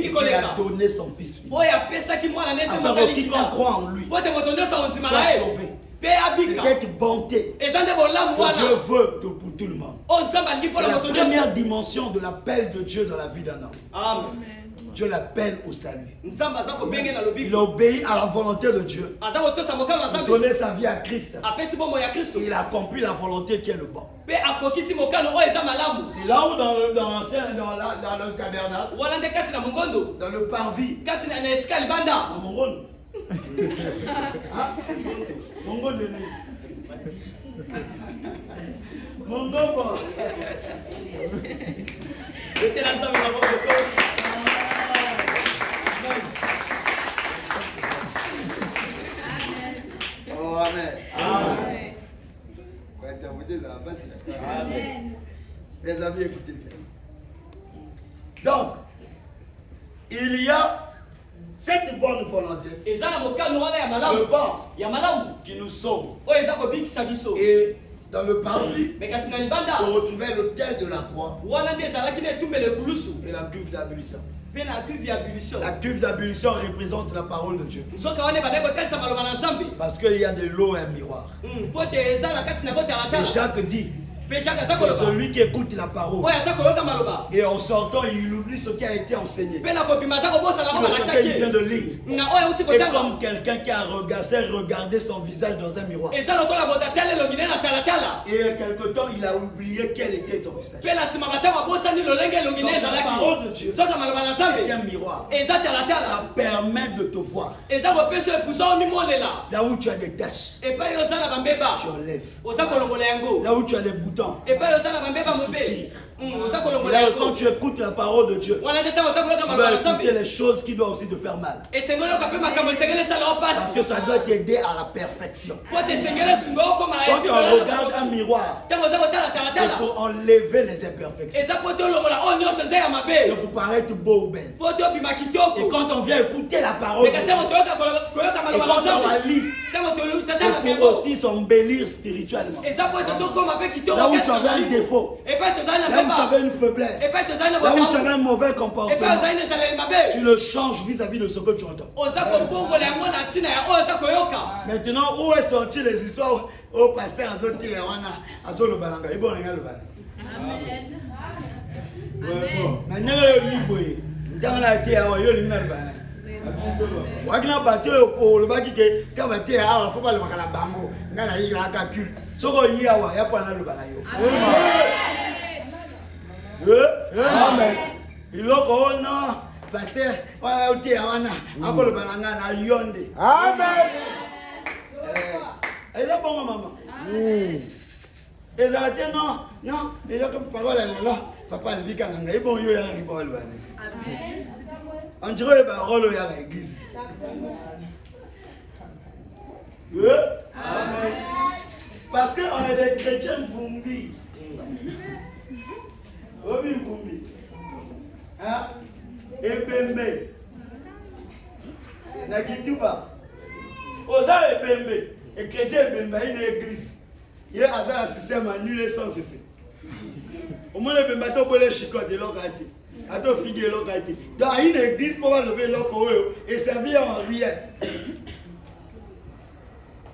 qu'il a donné son Fils unique. Afin que quiconque croit en lui soit sauvé. C'est cette bonté que Dieu veut pour tout le monde. C'est la première dimension de l'appel de Dieu dans la vie d'un homme. Amen. Dieu l'appelle au salut. Il obéit à la volonté de Dieu. Il donnait sa vie à Christ. Il a accompli la volonté qui est le bon. C'est là où dans le tabernacle, dans le parvis, dans mon rôle. Mon rôle de mon gobo. Oh, amen. Amen. Mes amis, écoutez bien. Donc, il y a cette bonne volonté, le bon qui nous sauve. Et dans le parvis, se retrouvait l'autel de la croix et la cuve d'ablution. La cuve d'ablution représente la parole de Dieu. Parce qu'il y a de l'eau et un miroir. Et Jacques dit que celui qui écoute la parole et en sortant il oublie ce qui a été enseigné, ce qu'il vient de lire, et comme quelqu'un qui a regardé son visage dans un miroir. Et quelque temps, il a oublié quel était son visage. La parole de Dieu est un miroir. Ça permet de te voir. Là où tu as des taches, tu enlèves. Là où tu as des boutons, tu soutires. Là, quand tu écoutes la parole de Dieu, tu dois écouter les choses qui doivent aussi te faire mal. Parce que ça doit t'aider à la perfection. Quand on regarde un miroir, c'est pour enlever les imperfections. Et pour paraître beau ou belle. Et quand on vient écouter la parole de Dieu, et quand on la lit, c'est pour aussi s'embellir spirituellement. Là où tu avais un défaut, là où tu avais une faiblesse, là où tu avais un mauvais comportement, tu le changes vis-à-vis de ce que tu entends. Maintenant, où est sorti les histoires au pasteur Azoti Yawana, Azolo Balanga, et bon, le Balanga. Maintenant, dans la terre, il y a le Balanga. Wakina bateau pour le baki que quand va te awa faut pas le makala bango ngana yi la calcul soko yi awa ya pa na le balayo amen iloko no pasteur wala uti awana ako le balanga na yonde amen elle bon maman ezate non il a comme parole là papa le bika nganga bon yo ya parole bana amen. On dirait que parole à l'église. Parce qu'on est des chrétiens vumbi. Obi vumbi. Hein? Ebembe. Nakituba. Oza ebembe. Et chrétien ebembe, il y a une église. Il y a un système annulé sans effet. Au moins, les bembe, tu peux les chicoter de l'autre côté. Donc, dans une église, pour lever l'eau et servir en rien.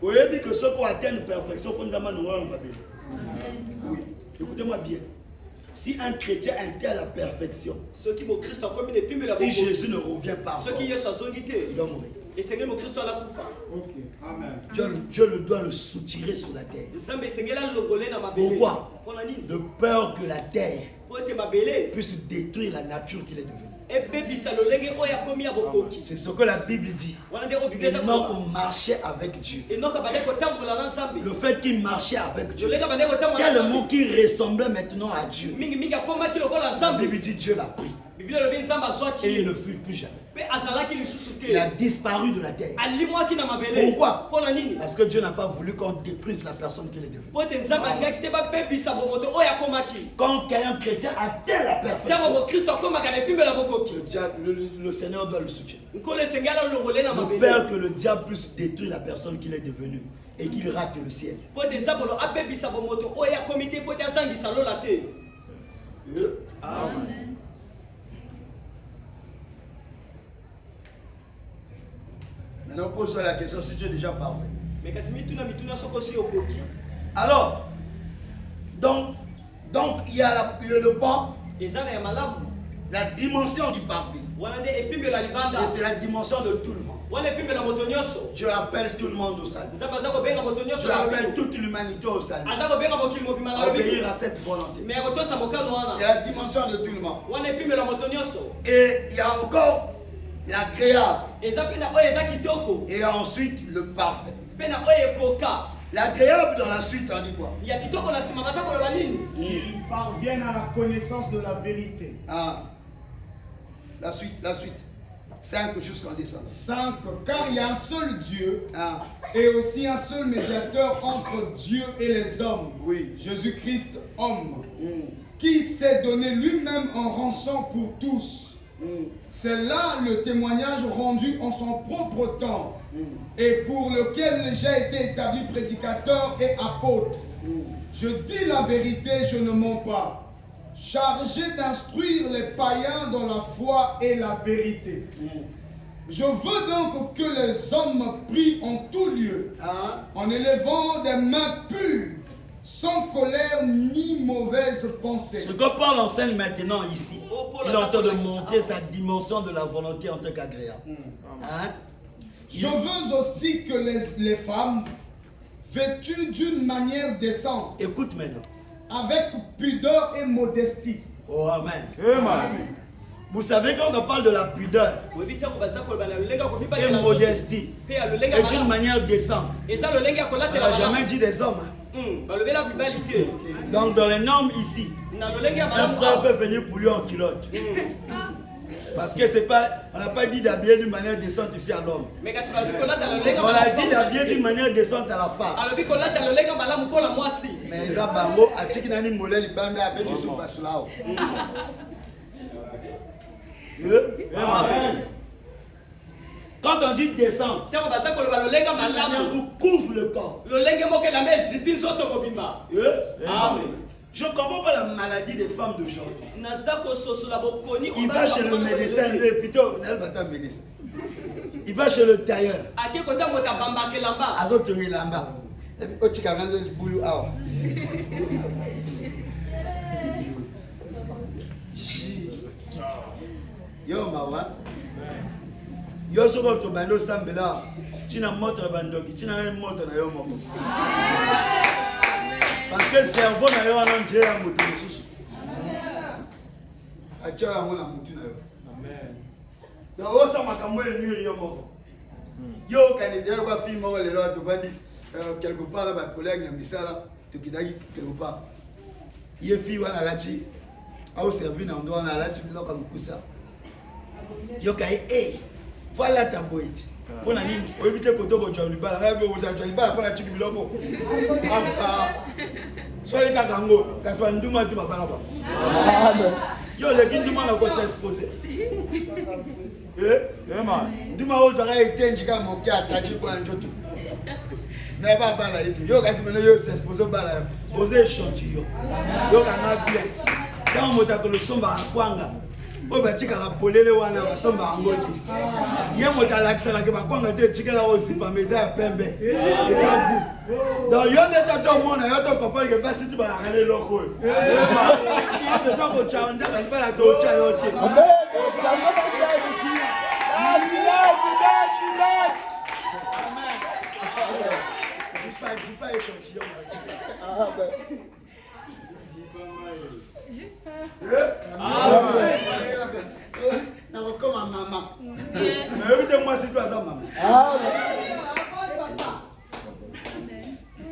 Vous voyez dit que ceux qui atteignent la perfection, fondamentalement, nous oui, écoutez-moi bien. Si un chrétien atteint la perfection, si Jésus ne revient pas, il doit mourir. Dieu le doit le soutirer sur la terre. Pourquoi? De peur que la terre puisse détruire la nature qu'il est devenu. C'est ce que la Bible dit. Enoch marchait avec Dieu. Le fait qu'il marchait avec Dieu, tellement qu'il ressemblait maintenant à Dieu, la Bible dit Dieu l'a pris. Et il ne fut plus jamais. Il a disparu de la terre. Pourquoi? Parce que Dieu n'a pas voulu qu'on détruise la personne qu'il est devenue. Quand un chrétien atteint la perfection, le Seigneur doit le soutenir. De peur que le diable puisse détruire la personne qu'il est devenue et qu'il rate le ciel. Amen. Maintenant, pose-toi la question si tu es déjà parfait. Alors, donc il y a le bon, la dimension du parfait. Et c'est la dimension de tout le monde. Dieu appelle tout le monde au salut. Dieu appelle toute l'humanité au salut. Obéir à cette volonté. C'est la dimension de tout le monde. Et il y a encore l'agréable. Et ensuite le parfait. L'agréable dans la suite, on dit quoi? Ils parviennent à la connaissance de la vérité. Ah. La suite. 5 jusqu'en descendant. 5. Car il y a un seul Dieu et aussi un seul médiateur entre Dieu et les hommes. Oui. Jésus-Christ, homme, qui s'est donné lui-même en rançon pour tous. C'est là le témoignage rendu en son propre temps et pour lequel j'ai été établi prédicateur et apôtre. Je dis la vérité, je ne mens pas. Chargé d'instruire les païens dans la foi et la vérité. Je veux donc que les hommes prient en tout lieu, en élevant des mains pures, sans colère ni mauvaise pensée. Ce que Paul enseigne maintenant ici, il est en train de monter sa dimension de la volonté en tant qu'agréable. Je veux aussi que les femmes vêtus d'une manière décente. Écoute maintenant. Avec pudeur et modestie. Oh, amen. Amen. Vous savez quand on parle de la pudeur et modestie, et d'une manière décente, on n'a jamais dit des hommes. Donc dans les normes ici, un frère peut venir pour lui en culotte. Parce que c'est pas, on n'a pas dit d'habiller d'une manière décente ici à l'homme. On a dit d'habiller d'une manière décente à la femme. Mais les abango, à Tchikinani Molel, il bande avec du sous-passe-là. Quand on dit descendre, couvre le corps. Je ne comprends pas la maladie des femmes d'aujourd'hui. Il va chez le médecin, plutôt, il va chez le tailleur. Yo mawa yo soko to bando sambela tina moto bandoki tina moto na yo moko parce que cerveau na yo wana njera moto mususu acha yango na mutu na yo amen yo osa makambo ni yo moko yo kanidero kwa film moko lelo to bandi quelque part là ba collègue ya misala to kidaki quelque part ye fi wana lati au servi na ndo wana lati biloko mkusa yokai voilà ta boîte pour la ligne on évite koto ko joli bala ngabe o joli bala pour la chiki biloko so ile kakango kaswa nduma tu babala ba yo le kinduma na ko s'exposer nduma o jara etenji ka mo ki ataki kwa njoto na ba bala itu yo kasi mena yo s'exposer bala poser échantillon yo kana bien quand mo ta ko le somba akwanga o ba tika la polele wana basomba angoti ye motala kisala ke bakwanga te tikela o sipa meza ya pembe ezabu donc yo ne tato mona yo to comprendre que pas si tu vas aller loko yo besoin ko chanda ka bala to cha yo te amen dis pas échantillon comme maman. Mais évitez-moi si tu as ça, maman.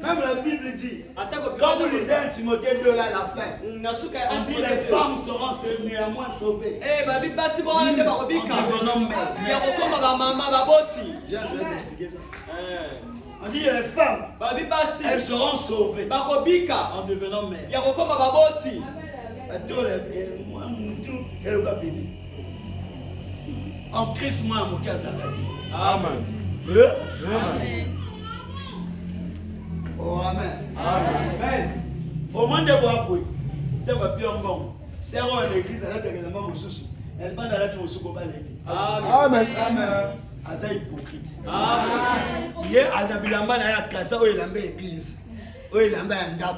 Même la Bible dit, quand vous lisez un Timothée 2 là, la fin, on dit les femmes seront néanmoins sauvées. En devenant mères. Viens, je vais t'expliquer ça. On dit les femmes, elles seront sauvées en devenant mères. En Christ, moi, mon cœur, amen. Amen. Oh, amen. Amen. Au monde de bois, c'est un peu en bon. C'est un l'église, elle a été également au sous. Elle va dans la tour sous Amen. Amen. Aza hypocrite. Amen. Hier, à Nabilamba, il y a classe où il a mis l'église. Où il a mis un dab.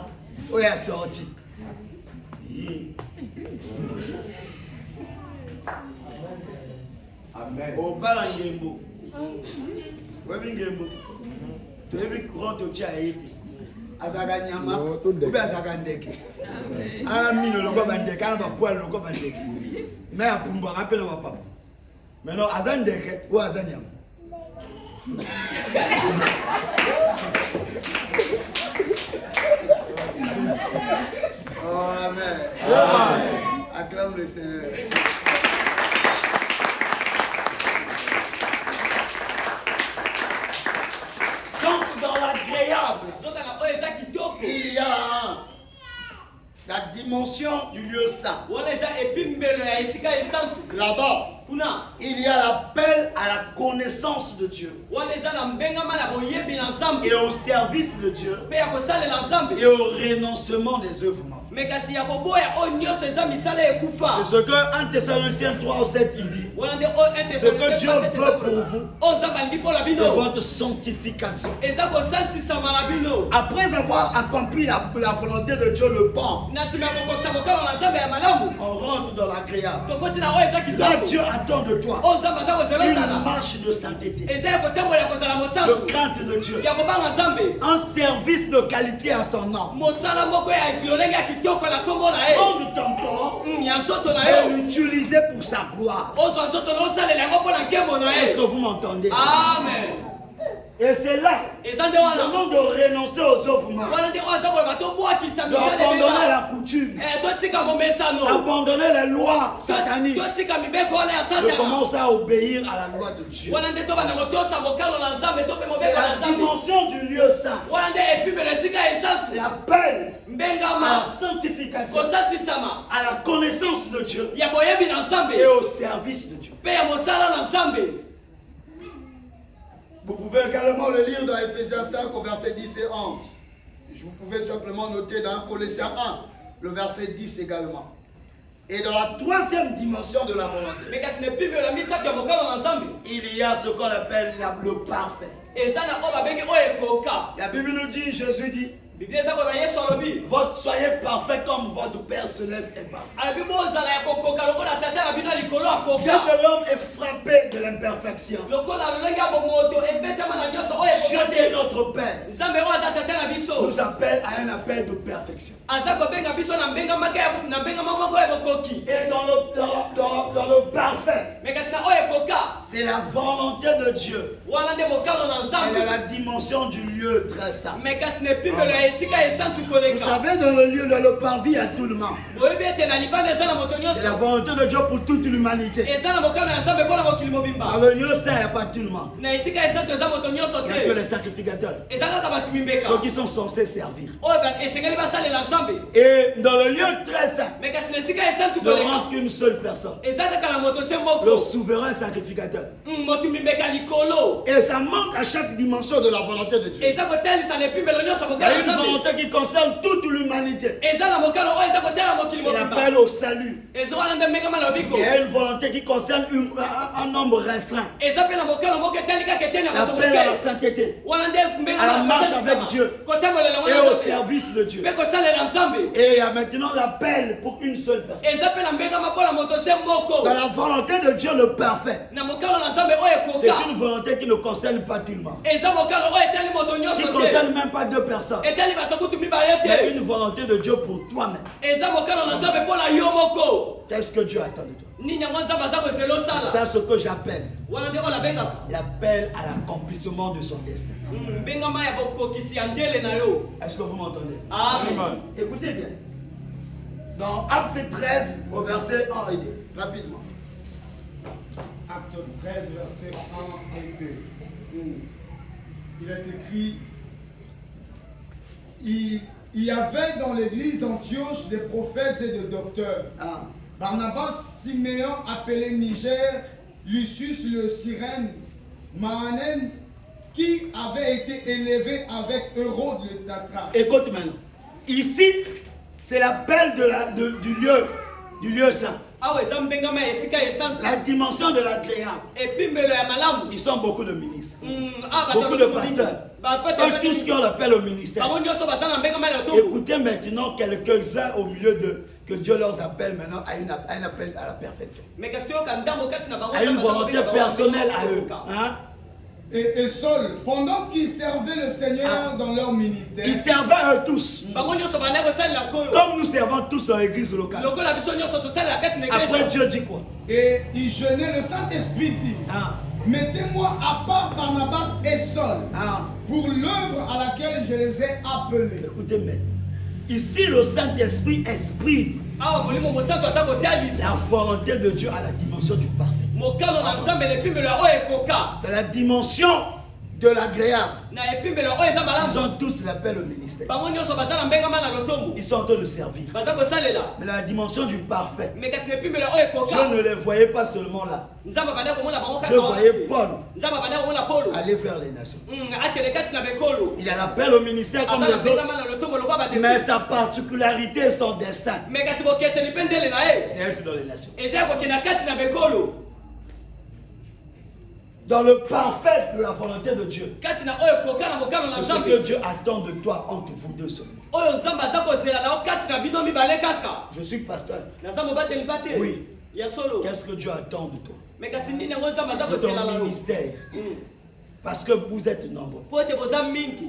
Où il a sorti. Amen. Au balangembo. Webingembo. Tu es vu courant au tchaïti. Azaka nyama. Ou bien azaka ndeke. Ala mino loko bandeke. Ala poil loko bandeke. Mais à Pumba, rappelle ma papa. Maintenant, azan ndeke ou azan nyama. Oh, amen. Amen. Acclame le Seigneur. Donc, dans l'agréable, il y a la dimension du lieu saint. Là-bas, il y a l'appel à la connaissance de Dieu. Et au service de Dieu. Et au renoncement des œuvres. C'est ce que 1 Thessaloniciens 3:7 il dit. Ce que Dieu veut pour vous, c'est votre sanctification. Après avoir accompli la volonté de Dieu, le bon, on rentre dans l'agréable. Là, Dieu a attend de toi oyo nzambe aza kozela une osala marche de sainteté, eza ya kotambola ya kozala de mosantu crainte de Dieu, ya kobanga nzambe un service de qualité à son nom. mosala moko ya lolenge ya kitoko na nkombo na ye Prendre ton corps ya nzoto na et yo l'utiliser pour sa gloire. ozwa nzoto na osalela yango mpo na nkembo na Est-ce que ye vous m'entendez? amen Et c'est là, eza nde wana le nom de renoncer aux œuvres, wana nde oyo aza koyeba tobwakisa d'abandonner misala la coutume, totika momesano d'abandonner les lois sataniques, totika mibeko wana ya de satana commencer à obéir à la loi de Dieu. wana nde tobanda kotosa mokano na nzambe tope C'est mobeko na la nzambe dimension du lieu saint. wana nde epimelo esika esantu L'appel à mbengama la sanctification, kosatisama à la connaissance de Dieu ya boyebi na nzambe et au service de Dieu. mpe ya mosala na nzambe. Vous pouvez également le lire dans Ephésiens 5 au verset 10 et 11. Vous pouvez simplement noter dans Colossiens 1, le verset 10 également. Et dans la troisième dimension de la volonté, Mais kasi ne pimelo la misaki ya mokano na nzambe Il y a ce qu'on appelle le parfait. eza na oyo babengi oyo ekoka. La Bible nous dit, Jésus dit, Biblia eza koyeba yesu alobi soyez parfait comme votre Père céleste est parfait. alobi bozala ya kokoka lokola tata na bino ya likolo Dès akoka que l'homme est frappé de l'imperfection, lokola lolenge ya bomoto ebetama na nyonso oyo Dieu ekoka qui est te notre Père nzambe oyo aza tata na biso nous appelle à un appel de perfection. aza kobenga biso na mbengama moko ya bokoki. Et dans le parfait, Me kasi na oyo ekoka c'est la volonté de Dieu. wana nde mokano na Elle nzambe est la dimension du lieu très saint. me kasi ne pimelo ya esika esantu Vous koleka savez, dans le lieu, dans le parvis, il y a tout le monde. boyebi ete na libanda eza na moto C'est la nyonso volonté de Dieu pour toute l'humanité. eza na mokano ya nzambe mpo na mokili Dans mobimba le lieu saint, il n'y a pas tout le monde. na esika esantu eza moto nyonso Il n'y a que te les sacrificateurs. eza kaka bato mimbeka Ceux qui sont censés servir. oyo esengeli basalela nzambe Et dans le lieu très saint, me kasi na esika esantu ne koleka rentre qu'une seule personne. eza kaka na moto se Le moko souverain sacrificateur. moto mimbeka likolo Et ça manque à chaque dimension de la volonté de Dieu. eza kotalisa na epimelo nyonso Il y mokano a ya une nzambe volonté qui concerne toute l'humanité. eza na mokano oyo eza kotala mokili C'est mobimba l'appel au salut. eza wana nde mbengama na lobiko Il y a une volonté qui concerne un nombre restreint. eza mpe na mokano moko etali kaka eteni ya bato L'appel à la moke sainteté wana nde à la mbengama marche avec Dieu kotambolela et ngwana au nzambe service de Dieu. mpe kosalela nzambe Et il y a maintenant l'appel pour une seule personne. eza mpe na mbengama mpo na moto se moko Dans la volonté de Dieu, le parfait, na mokano na nzambe oyo c'est ekoka une volonté qui ne concerne pas tout le monde. eza mokano oyo etali moto Qui ne nyonso te concerne même pas deux personnes. etali bato kutu mibale Il y a te une volonté de Dieu pour toi-même. eza mokano na nzambe mpo na yo moko Qu'est-ce que Dieu attend de toi? nini yango nzambe aza kozela C'est osala ce que j'appelle wana nde oyo nabengaka l'appel à l'accomplissement de son destin. mbengama ya bokokisi ya ndele na yo. Est-ce que vous m'entendez? Amen. Écoutez bien. Dans Acte 13, au verset 1 et 2, rapidement. Acte 13, versets 1 et 2. Il est écrit, il y avait dans l'église d'Antioche des prophètes et des docteurs. Ah. Barnabas, Siméon, appelé Niger, Lucius le Cyrène, Mahanen, qui avait été élevé avec Hérode le Tatra. Écoute maintenant. Ici, c'est l'appel du lieu saint. awa eza mbengama ya esika esantu La dimension de l'agréable. epimbelo ya malamu Ils sont beaucoup de ministres. bato Beaucoup de pasteurs. Eux tous qui ont l'appel au ministère. bango nyonso baza na mbengama ya lotombo. Écoutez maintenant quelques-uns au milieu de que Dieu leur appelle maintenant à un appel à la perfection. mais kasi toyoka ndambo kati na bango À une nzambe aza volonté kobenga bango personnelle à eux. koyoka. Hein? Et Saul, pendant qu'ils servaient le Seigneur dans leur ministère, Ils servaient à eux tous. bango nyonso bandaki kosalela nkolo Comme nous servons tous en église locale. lokola biso nyonso tosalela kati na Après eglise Dieu dit quoi? et ils jeûnaient, le Saint-Esprit dit, Ah. mettez-moi à part Barnabas et Saul Ah. pour l'œuvre à laquelle je les ai appelés. Écoutez bien. Ici, le Saint-Esprit exprime awa molimo mosantu aza kotalisa la volonté de Dieu à la dimension du parfait. mokano na nzambe na epimbelo ya oyo ekoka Dans la dimension de l'agréable. na epimbelo oyo eza Ils malamu ont tous l'appel au ministère. bango nyonso baza na mbengama na lotombo Ils sont en train de servir. baza kosalela Mais dans la dimension du parfait, mais kasi na epimbelo oyo Dieu ekoka ne les voyait pas seulement là. nzambe abandaki komona bango kaka Dieu wana voyait te. Paul nzambe abandaki komona polo aller vers les nations. akende kati na bekolo Il a l'appel au ministère comme aza na les autres. mbengama na lotombo lokwa Mais badeko sa particularité et son destin, mais kasi bokeseni mpe ndele na ye c'est être dans les nations. eza ya kokenda kati na bekolo Dans le parfait de la volonté de Dieu. kati na oyo ekoka na mokano na C'est ce que nzambe Dieu attend de toi entre vous deux seulement. oyo nzambe aza kozela na yo kati na bino mibale kaka Je suis pasteur. naza mobateli mpa te Oui. Qu'est-ce que Dieu attend de toi? De ton ministère. Parce que vous êtes nombreux.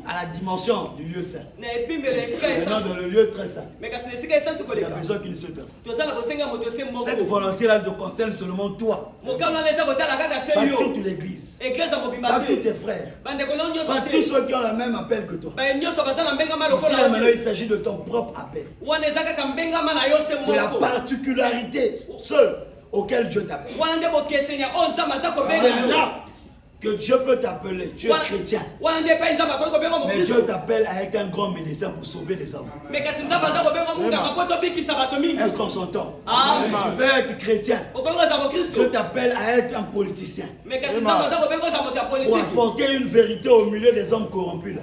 À la dimension du lieu saint. Maintenant dans le lieu très saint. Il y a besoin qu'une seule personne. Cette volonté-là ne concerne seulement toi. Pas toute l'église. Pas tous tes frères. Pas tous ceux qui ont le même appel que toi. Maintenant il s'agit de ton propre appel. De la particularité seule auquel Dieu t'appelle. C'est là que Dieu peut t'appeler. Tu es chrétien. Mais Dieu t'appelle avec un grand médecin pour sauver les âmes. Est-ce qu'on s'entend? Tu peux être chrétien. Dieu t'appelle à être un politicien. Pour apporter une vérité au milieu des hommes corrompus.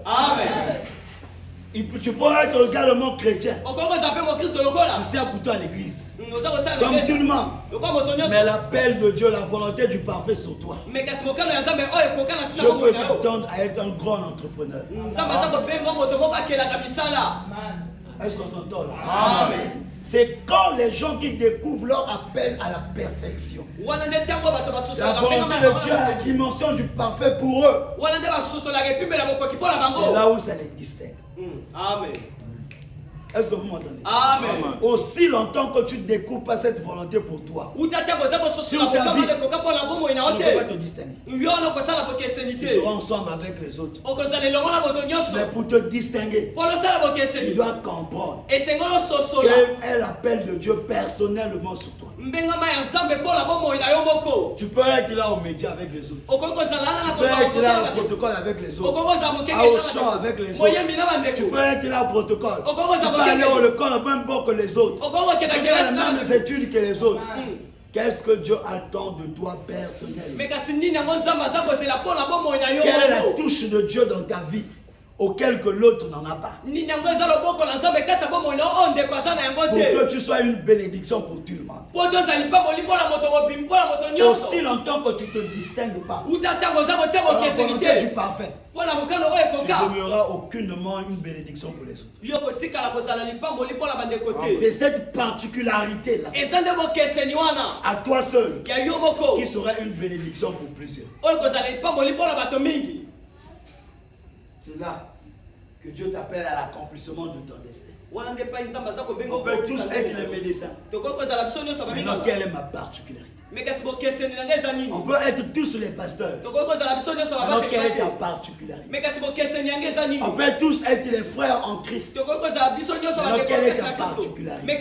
Amen. Tu peux être également chrétien. Tu sers pour toi à l'église. Comme tout le monde. Mais l'appel de Dieu, la volonté du parfait sur toi. Dieu peut t'attendre à être un grand entrepreneur. Est-ce qu'on s'entend là? Amen. C'est quand les gens qui découvrent leur appel à la perfection. La volonté de Dieu à la dimension du parfait pour eux. C'est là où ça les distingue. Amen. Est-ce que vous m'entendez? Amen. Aussi longtemps que tu ne découvres pas cette volonté pour toi, sur ta vie, tu ne peux pas te distinguer. Tu seras ensemble avec les autres. Mais pour te distinguer, tu dois comprendre quel est l'appel de Dieu personnellement sur toi. Tu peux être là au média avec les autres. Tu peux être là au protocole avec les autres. Au chant avec les autres. Tu peux être là au protocole. Tu peux aller au l'école au même bord que les autres. Tu peux faire les mêmes études que les autres. Qu'est-ce que Dieu attend de toi personnellement? Quelle est la touche de Dieu dans ta vie auquel que l'autre n'en a pas? Pour que tu sois une bénédiction pour tout le monde. Aussi longtemps que tu ne te distingues pas dans la volonté du parfait, tu ne demeureras aucunement une bénédiction pour les autres. C'est cette particularité-là, à toi seul, qui sera une bénédiction pour plusieurs. C'est là que Dieu t'appelle à l'accomplissement de ton destin. On peut tous être les médecins. Maintenant, quelle est ma particularité? On peut être tous les pasteurs. Maintenant, quelle est ta particularité? On peut tous être les frères en Christ. Maintenant, quelle est ta particularité?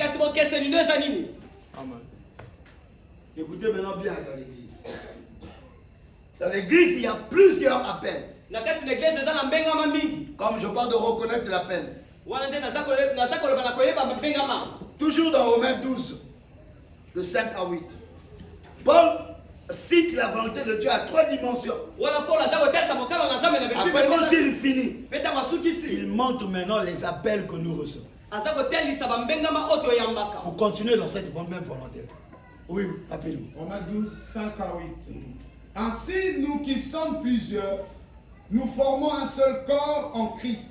Amen. Écoutez maintenant bien dans l'église. Dans l'église, il y a plusieurs appels. Comme je parle de reconnaître l'appel. Toujours dans Romains 12, de 5 à 8. Paul cite la volonté de Dieu à 3 dimensions. Après, quand il finit, il montre maintenant les appels que nous recevons. Pour continuer dans cette même volonté. Oui, rappelez-nous. Romains 12, 5 à 8. Ainsi, nous qui sommes plusieurs, nous formons un seul corps en Christ.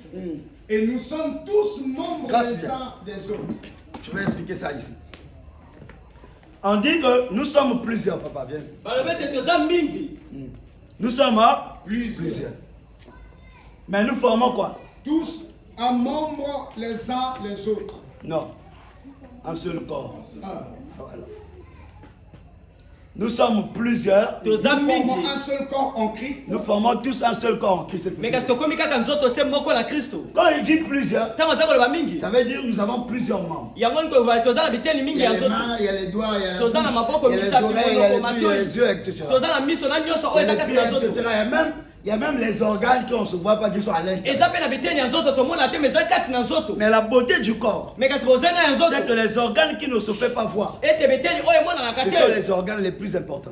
Et nous sommes tous membres les uns des autres. Je vais expliquer ça ici. On dit que nous sommes plusieurs, papa, viens. Nous sommes plusieurs. Mais nous formons quoi? Tous un membre les uns les autres. Non. Un seul corps. Voilà. Nous sommes plusieurs. Nous formons un seul corps en Christ. Nous formons tous un seul corps en Christ. Quand il dit plusieurs, ça veut dire que nous avons plusieurs membres. Il y a les mains, il y a les doigts, il y a la bouche, il y a les oreilles, il y a les pieds, il y a les yeux, etc. Il y a même les organes qui on ne se voit pas, qui sont à l'intérieur. Mais la beauté du corps, c'est que les organes qui ne se font pas voir, ce sont les organes les plus importants.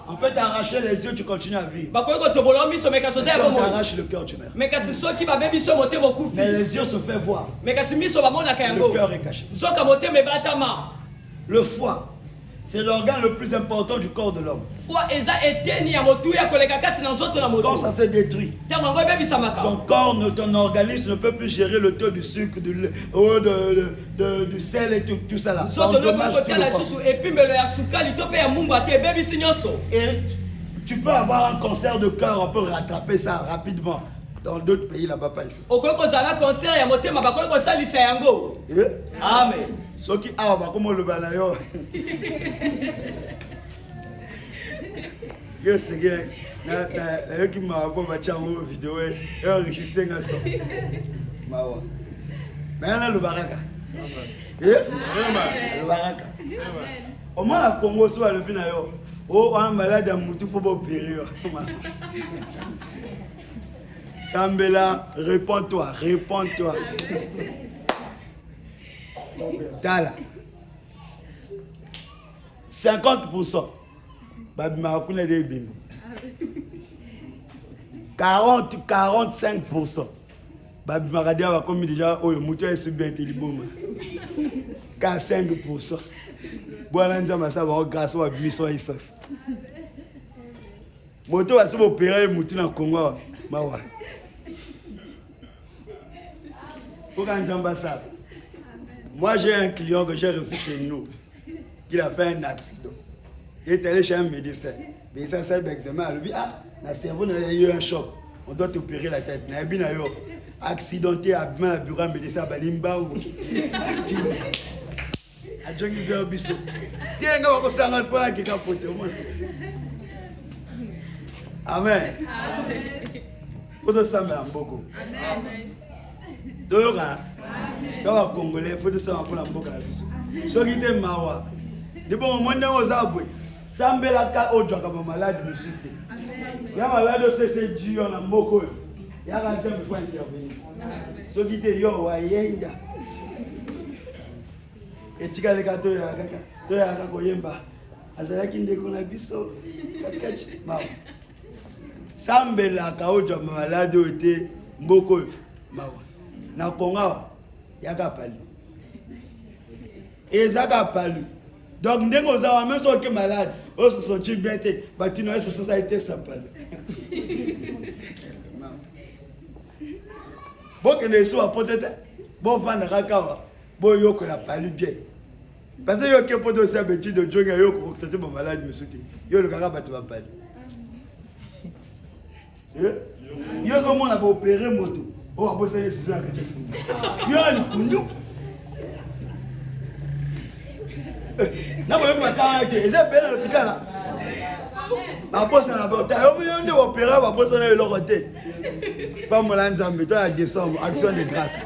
On peut t'arracher les yeux, tu continues à vivre. Si on t'arrache le cœur, tu meurs. Mais les yeux se font voir. Le cœur est caché. Le foie, c'est l'organe le plus important du corps de l'homme. Quand ça se détruit, ton corps, ton organisme ne peut plus gérer le taux du sucre, du sel et tout ça là. Ça endommage tout le corps. Et tu peux avoir un cancer de cœur, on peut rattraper ça rapidement. Dans d'autres pays là-bas, pas ici. Amen. Ce qui a, comme le balayo. Yo, c'est que la qui m'a envoyé une vidéo, et enregistré ça. Mawa. Mais là, le baraka. Le baraka. Au moins, la Congo soit le binayo. Oh, un malade à moutou, faut pas opérer. Sambela, réponds-toi, réponds-toi. Tala. 50%. Babi Marakuna de Bimbo. 45%. Babi Maradia va comme déjà, oh, moutou est subi intelligent. 45%. Voilà, nous avons ça, grâce à mission et sauf. Moto va se opérer moutou dans le Congo. Mawa. Moi, j'ai un client que j'ai reçu chez nous, qui a fait un accident. Il est allé chez un médecin. Le médecin s'est examiné. Il lui dit, ah, le cerveau a eu un choc. On doit opérer la tête. Il a eu accidenté, abîmé le bureau du médecin à Balimba. A Johnny Verbiso. Tiens, on va s'en aller pour la capote. Amen. Faut que ça me beaucoup. Amen. Donc, quand on Congolais, il faut que ça me beaucoup. Ce qui est mawa. De bon moment aux arbres. Sambela ka ojo kama malade musite. Ya malade c'est Dieu na mboko. Ya ka tembe faut intervenir. Ce qui est yo wa yenga. Etika le kato ya kaka. To ya kaka koyemba. Azalaki ndeko na biso. Katikati. Mawa. Sambela ka ojo malade ote mboko. Mawa. Na konga yaka pali. Ezaka pali. Donc ndenge ozawa même si tu es malade, on se sent bien, bah tu n'as pas ça été sympa. Bon que les soins peut-être bon fan de rakawa, bon yo que la pali bien. Parce que yo que peut aussi habitude de jouer yo que tu es malade monsieur. Yo le kaka tu vas pali. Yo comment on a opéré moto. On va bosser les ciseaux. Yo le kundu. Non, mais pas tant que ils ont payé l'hôpital là. La poste à la porte. Au milieu de l'opéra, la poste à leur côté. Pas mon lanzambe, toi à décembre, action de grâce.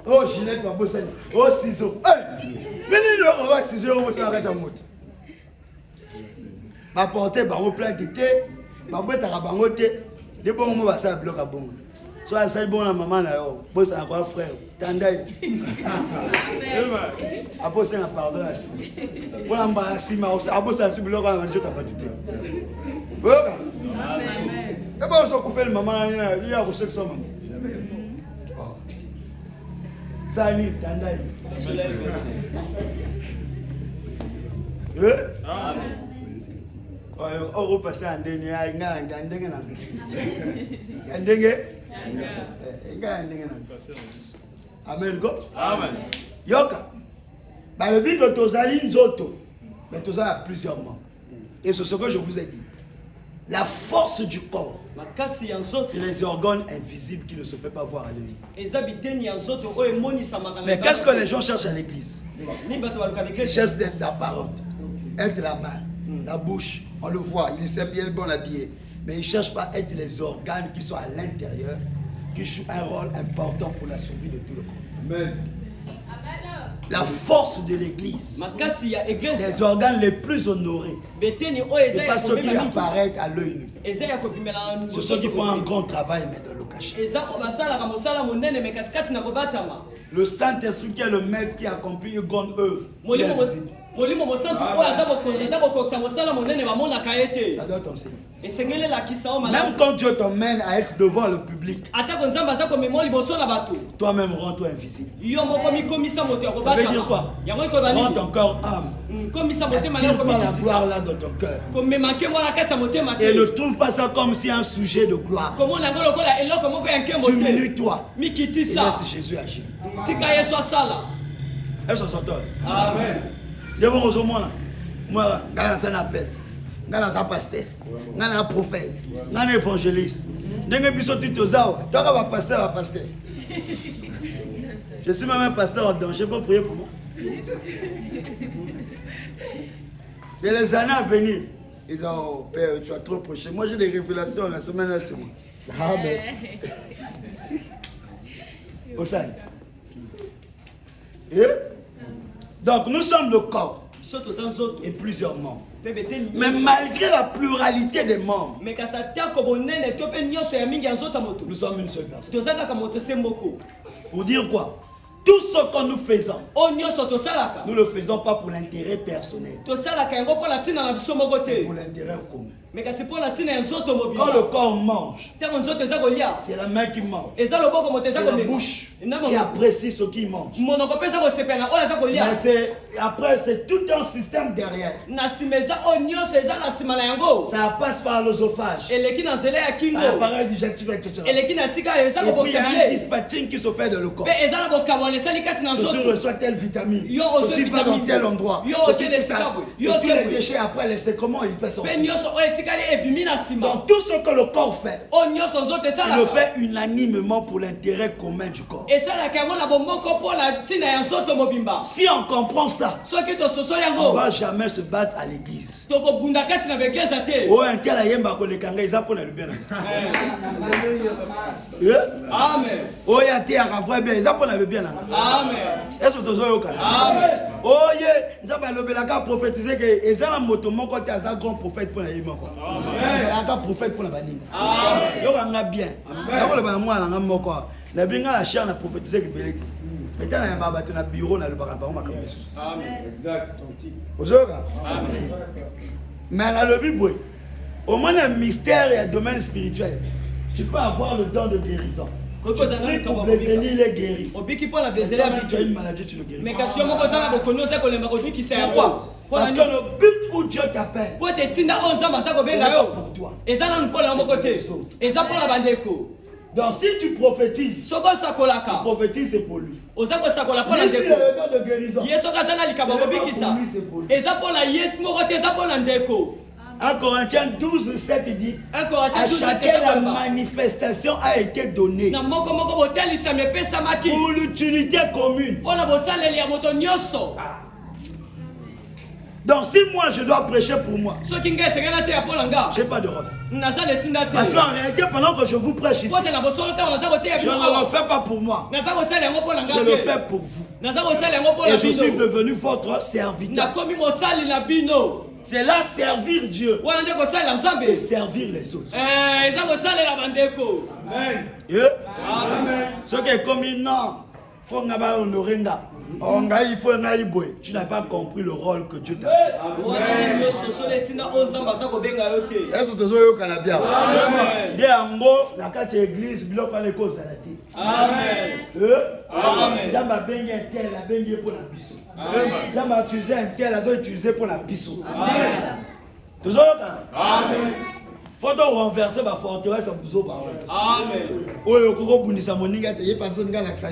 Oh, Ginette, ma poste. Oh, ciseaux. Venez, on va ciseaux, on va s'arrêter en mode. Ma portée, ma replaque était, ma boîte à rabangote. Les bons moments, ça a bloqué à bon. Soit ça bon la maman là, bon c'est encore frère. Tandai. Après c'est un pardon là. Pour l'embrasser, mais après ça c'est bloqué à Dieu t'as pas dit. Voilà. Amen. Et bon ça qu'on fait le maman il y a reçu ça maman. Ça ni tandai. Amen. On repasse en dernier, Amen. Amen. Yoka. Le vide de Tozali Nzoto. Mais Tozali a plusieurs membres. Et c'est ce que je vous ai dit. La force du corps, c'est les organes invisibles qui ne se font pas voir à l'œil. Mais qu'est-ce que les gens cherchent à l'église? Ils cherchent d'être d'apparente. Être la main, la bouche, on le voit, il est bien bon habillé. Mais ils ne cherchent pas à être les organes qui sont à l'intérieur, qui jouent un rôle important pour la survie de tout le monde. Amen. La force de l'église, les organes les plus honorés, ce n'est pas ceux qui apparaissent à l'œil nu. C'est ceux qui font un grand travail, mais dans le cachet. Le Saint-Esprit qui est le maître qui accomplit une grande œuvre. Ça doit t'enseigner. Même quand Dieu t'emmène à être devant le public, toi-même rends-toi invisible. Ça veut dire quoi? Rends ton corps âme. Attire pas la gloire là dans ton cœur. Et ne trouve pas ça comme si un sujet de gloire. Diminue-toi. Et laisse Jésus agir. Est-ce que ça s'entend? Amen. Je vous remercie. Moi, je suis un appel. Je suis un pasteur. Je suis un prophète. Je suis un évangéliste. Je suis même un pasteur en danger. Faut prier pour moi. Et les années à venir, ils disent, oh Père, tu as trop prêché. Moi j'ai des révélations la semaine là, c'est moi. Amen. Donc nous sommes le corps et plusieurs membres. Mais malgré la pluralité des membres, nous sommes une seule personne. Pour dire quoi? Tout ce que nous faisons, nous ne le faisons pas pour l'intérêt personnel, pour l'intérêt commun. Quand le corps mange, c'est la main qui mange, c'est la bouche qui apprécie ce qu'il mange. Mais après, c'est tout un système derrière. Ça passe par l'œsophage, l'appareil digestif, etc. Et puis il y a un dispatching qui se fait dans le corps. Ceci reçoit telle vitamine, ceci va dans tel endroit, ceci, ça, et tous les déchets après, c'est comment il fait sortir. Donc tout ce que le corps fait, il le fait unanimement pour l'intérêt commun du corps. Si on comprend ça, on ne va jamais se battre à l'église. Oh, un tel ayemba ko le kanga ils apprennent le bien. Amen. Oh, il y a des affaires bien, ils apprennent le bien. Amen. Est-ce que tu as dit? Amen. Oh, il y a le belaka prophétiser que ils ont un moto mon côté à un grand prophète pour la yéma quoi. Amen. Un prophète pour la banine. Amen. Yo on a bien. D'abord le banamo na ngamo quoi. La binga la chair na prophétiser que beleki. Maintenant il y a baba na bureau na le bakamba ma comme ça. Amen. Exact. Ozoka. Amen. Mais dans le Bible, au moins un mystère et un domaine spirituel, tu peux avoir le don de guérison. Tu pries pour blesser, il est guéri. Tu as une maladie, tu le guéris. Pourquoi? Parce que le but où Dieu t'appelle, c'est pas pour toi. C'est les autres. Donc si tu prophétises, tu prophétises c'est pour lui. Si tu as le don de guérison, c'est pour lui. 1 Corinthiens 12, 7 dit à chacun la manifestation a été donnée pour l'utilité commune. Donc si moi je dois prêcher pour moi, je n'ai pas de rôle. Parce qu'en réalité pendant que je vous prêche ici, je ne le fais pas pour moi, je le fais pour vous. Et je suis devenu votre serviteur. C'est là servir Dieu. C'est servir les autres. Amen. Amen. Ce qui est comme non, faut honorer. Tu n'as pas compris le rôle que Dieu t'a donné. Est-ce que tu as bien? Amen. Église, amen. Amen. Utiliser un tel, ils ont utilisé pour la biseau. Amen. Toujours amen. Faut donc renverser ma forteresse à Bouzo. Amen. Oh, le coco bundisa moninga, il y a personne qui a l'accent.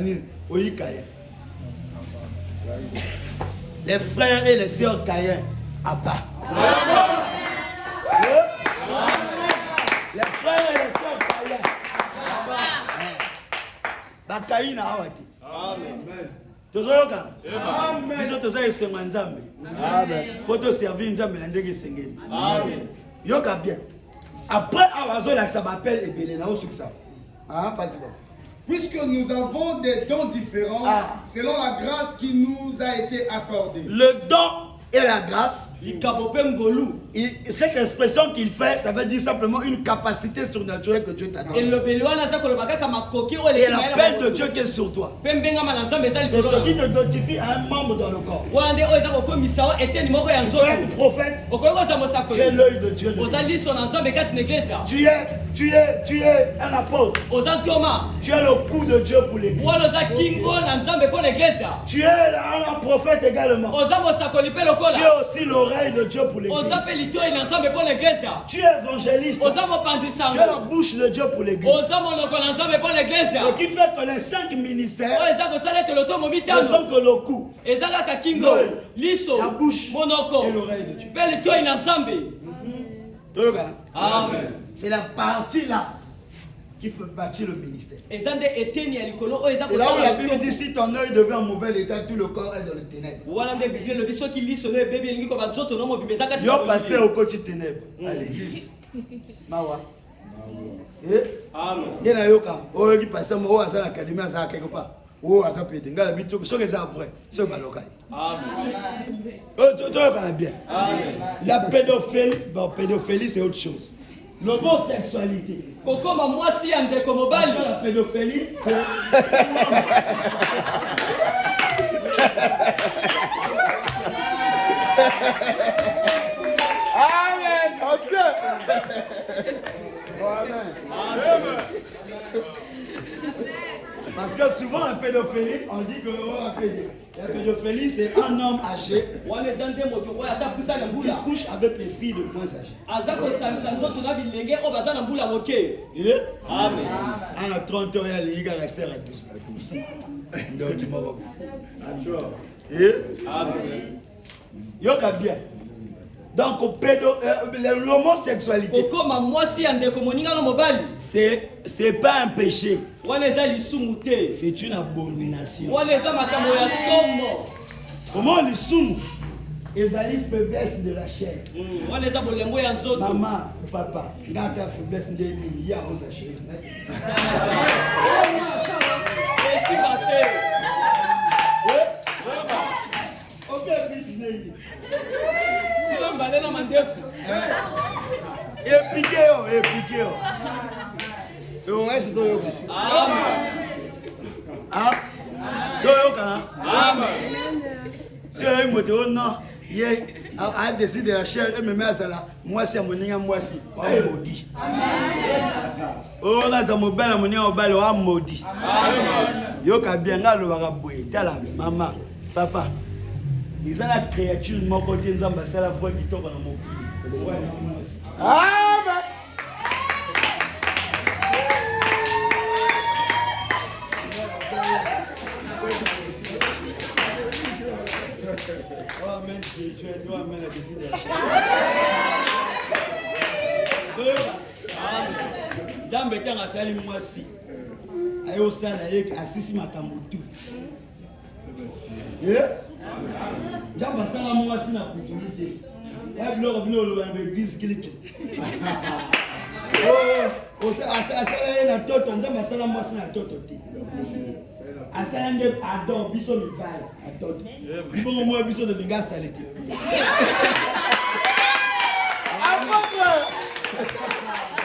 Les frères et les sœurs Caïn à bas. Les frères et les sœurs Caïn à bas. Caïn a awati. Amen. Toujours Amen. Ils sont tous les Amen. Faut te servir Nzambe na ndenge sengeli. Amen. Yoka bien. Après Awazo la ça m'appelle Ebelena au succès. Ah, vas-y. Puisque nous avons des dons différents selon la grâce qui nous a été accordée. Le don et la grâce Cette expression qu'il fait, ça veut dire simplement une capacité surnaturelle que Dieu t'a donnée. Et l'appel de Dieu qui est sur toi. C'est ce qui te notifie à un membre dans le corps. Tu peux être prophète. Tu es l'œil de Dieu. Tu es un apôtre. Tu es le cou de Dieu pour l'église. Tu es un prophète également. Tu es aussi l'oreille de Dieu pour l'église. Tu es évangéliste. Tu es la bouche de Dieu pour l'église. Ce qui fait que les 5 ministères ne sont que le cou, la bouche et l'oreille de Dieu. Amen. C'est la partie là qui fait bâtir le ministère. C'est là où la Bible dit si ton œil devient en mauvais état, tout le corps est dans le ténèbre. Yo pasteur au côté ténèbre à l'église. Mawa. Amen. Il y a yoka. Oh qui passe moi à l'académie à quelque part. Oh à ça pété. Ngala bitu so que ça vrai. C'est pas local. Amen. Oh tu connais bien. Amen. La pédophilie c'est autre chose. L'homosexualité. Kokoma moi si ande comme bali. La pédophilie. Amen. OK. Amen. Parce que souvent la pédophilie, on dit que la pédophilie c'est un homme âgé qui couche avec les filles de moins âgées. Amen. On a 30 ans et il reste à 12. Yoka bien. Donc l'homosexualité, c'est pas un péché, c'est une abomination. Comment les soumous? Ils arrivent faiblesse de la chair. Maman, papa, quand tu as faiblesse de l'île, on s'achète. a décidé de la chair et me met à ça là. Moi c'est mon ninga moi si. Maudit. Oh là ça mon belle mon ninga belle wa maudit. Yo ka bien ngalo ba boye. Tala maman, papa. Ils ont la créature de mon côté nzamba c'est la voix qui tombe dans mon cul. Amen. Amen spirituel, toi amène la décision. Amen. Jambe tanga sali mwasi. Ayo sala yek asisi makamutu. Jambe sala mwasi na kutumije. Ya blog blog lo l'église clique. Oh, asala na toto, jambe sala mwasi na toto ti. Asande adon biso mi vale atoto. Bon moi biso de vinga salete.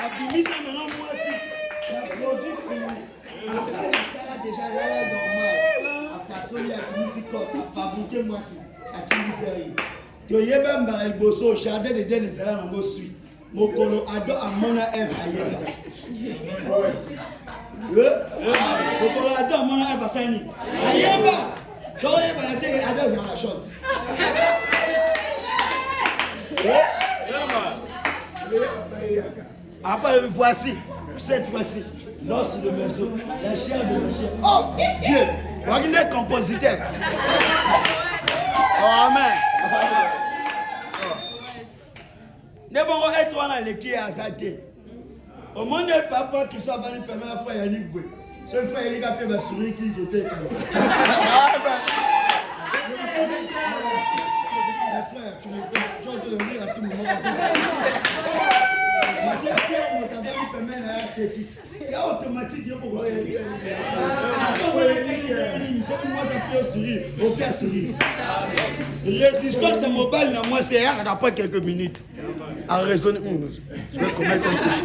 Abimisa maintenant moi si la produit fini. Après la salade déjà là normal. A passer à finir corps à fabriquer moi si à tibéri. To yeba mbara liboso jardin de den ezala na mo sui. Mokolo ado amona Eve ayeba. Mokolo ado amona Eve basani. Ayeba. Donc yeba la tege ado za la shot. Après voici cette fois-ci l'os de maison, la chair de la chair. Oh Dieu, regardez compositeur. Oh, amen. Ne bon être wana leki azate. Au monde papa qui soit venu permettre la foi Yannick Boué. Ce frère Yannick a fait ma souris qui était frère, tu me fais, tu vas te le dire à tout moment. Ma sœur, on t'a venu Il y a automatique. Il y a sourire. Aucun sourire. Résistance à mobile, moi, c'est après quelques minutes. À raisonner. Je vais commettre un péché.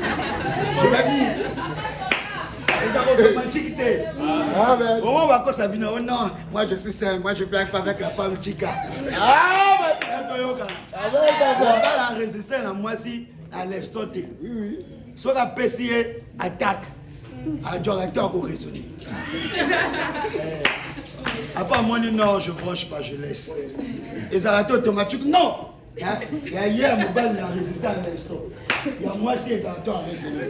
On va quoi ça vient? Oh non, moi je suis seul, moi je plaque pas avec la femme chica. La résistance à moi si à l'instant T. Soit la PCA attaque, à directeur pour raisonner. Après moi non, je branche pas, je laisse. Les arrêtés automatiques, non. Il y a hier mobile la résistance à l'instant. Il y a moi si les arrêtés à raisonner.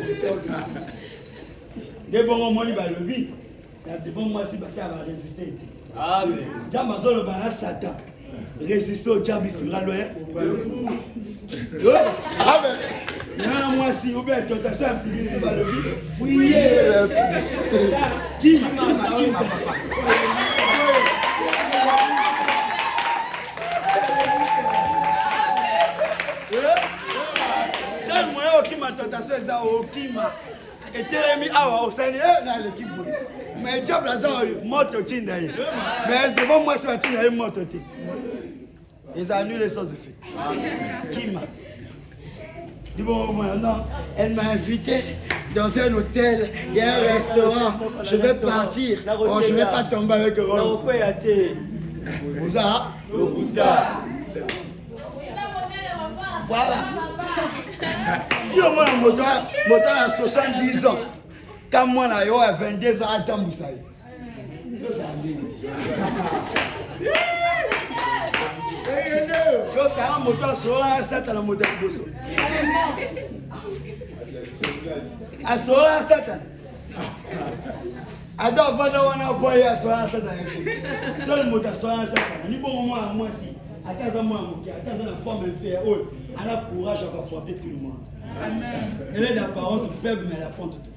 Les bons moments, il va le vivre. Devant moi, si ça va résister. Amen. Diamazon le balance Satan. Résister au diable, il fera loin. Amen. Maintenant, moi, si vous êtes tentation, il va le vivre. Fouillez. Qui m'a seul moyen qui m'a tentation, c'est qui m'a. Et Télémi Awa, au Sénégal, dans l'équipe. Mais le diable a moto tinda. Mais devant moi, c'est tinda moto. Ils annulent les choses de fait. Qui m'a dit bon, non, elle m'a invité dans un hôtel, il y a un restaurant. Je vais partir. Oh, je ne vais pas tomber avec eux. Vous voilà. Yo moi moto à 70 ans. Quand moi là yo à 22 ans à Tamboussaï. Yo ça andi. Yo ça un moto sur la 7 à la moto bosso. À sur la 7. Ado vana wana voyer à sur la 7. Seul moto sur la 7. Ni bon moment à moi si. Attends moi attends la forme fait haute. Elle a courage à affronter tout le monde. Elle est d'apparence faible, mais elle affronte tout.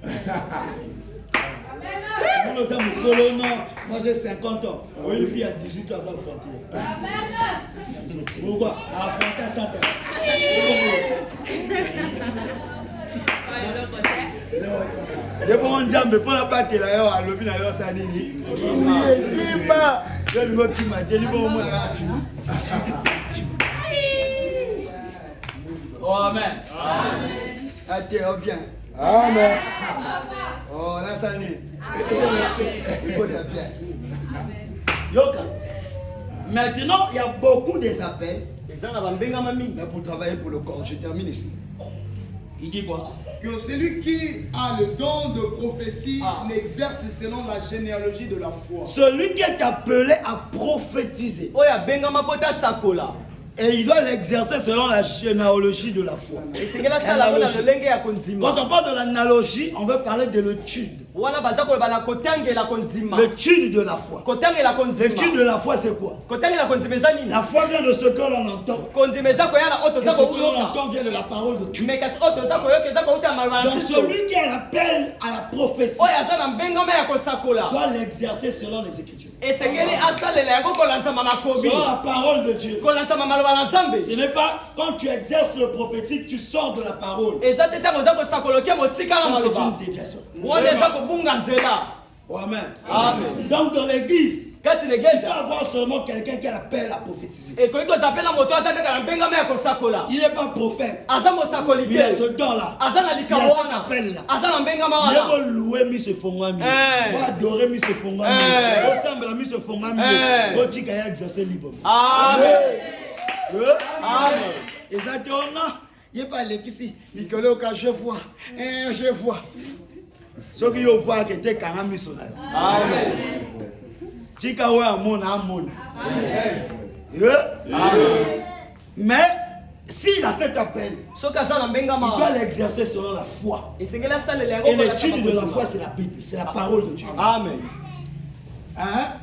Moi j'ai 50 ans. Une fille à 18 ans à affronter. Pourquoi? À affronter 100 ans. Je prends un jambe pour la battre là, à l'objet là, ça dit. Je lui vois qui m'a dit, bon moi. Oh amen. Attends, bien. Amen. Oh, là ça n'est. Yoka. Maintenant, il y a beaucoup des appels. Mais pour travailler pour le corps, je termine ici. Il dit quoi? Que celui qui a le don de prophétie l'exerce selon la généalogie de la foi. Celui qui est appelé à prophétiser. Et il doit l'exercer selon la généalogie de la foi. Quand on parle de l'analogie, on veut parler de l'étude. L'étude de la foi. L'étude de la foi, c'est quoi? La foi vient de ce que l'on entend. Et ce que l'on entend vient de la parole de Christ. Donc celui qui a l'appel à la prophétie doit l'exercer selon les Écritures. Selon la parole de Dieu. Ce n'est pas quand tu exerces le prophétique, tu sors de la parole. Ça, c'est une déviation. Amen. Amen. Donc dans l'église, il faut avoir seulement quelqu'un qui a l'appel à prophétiser. Il n'est pas prophète. Il a ce don-là. Il a cet appel-là. Il faut louer, mais se font mieux. Il faut adorer, mais se font mieux. Il faut sembler, mais se font mieux. Il faut exercer libre. Amen. Amen. Exactement. Il n'y a pas l'église. Nicolas, je vois. Je vois. Ce qui est voix qui était 40 000 soldats. Amen. Chikawa amon amon. Mais s'il a cet appel, il doit l'exercer selon la foi. Et l'étude de la foi, c'est la Bible, c'est la parole de Dieu. Amen.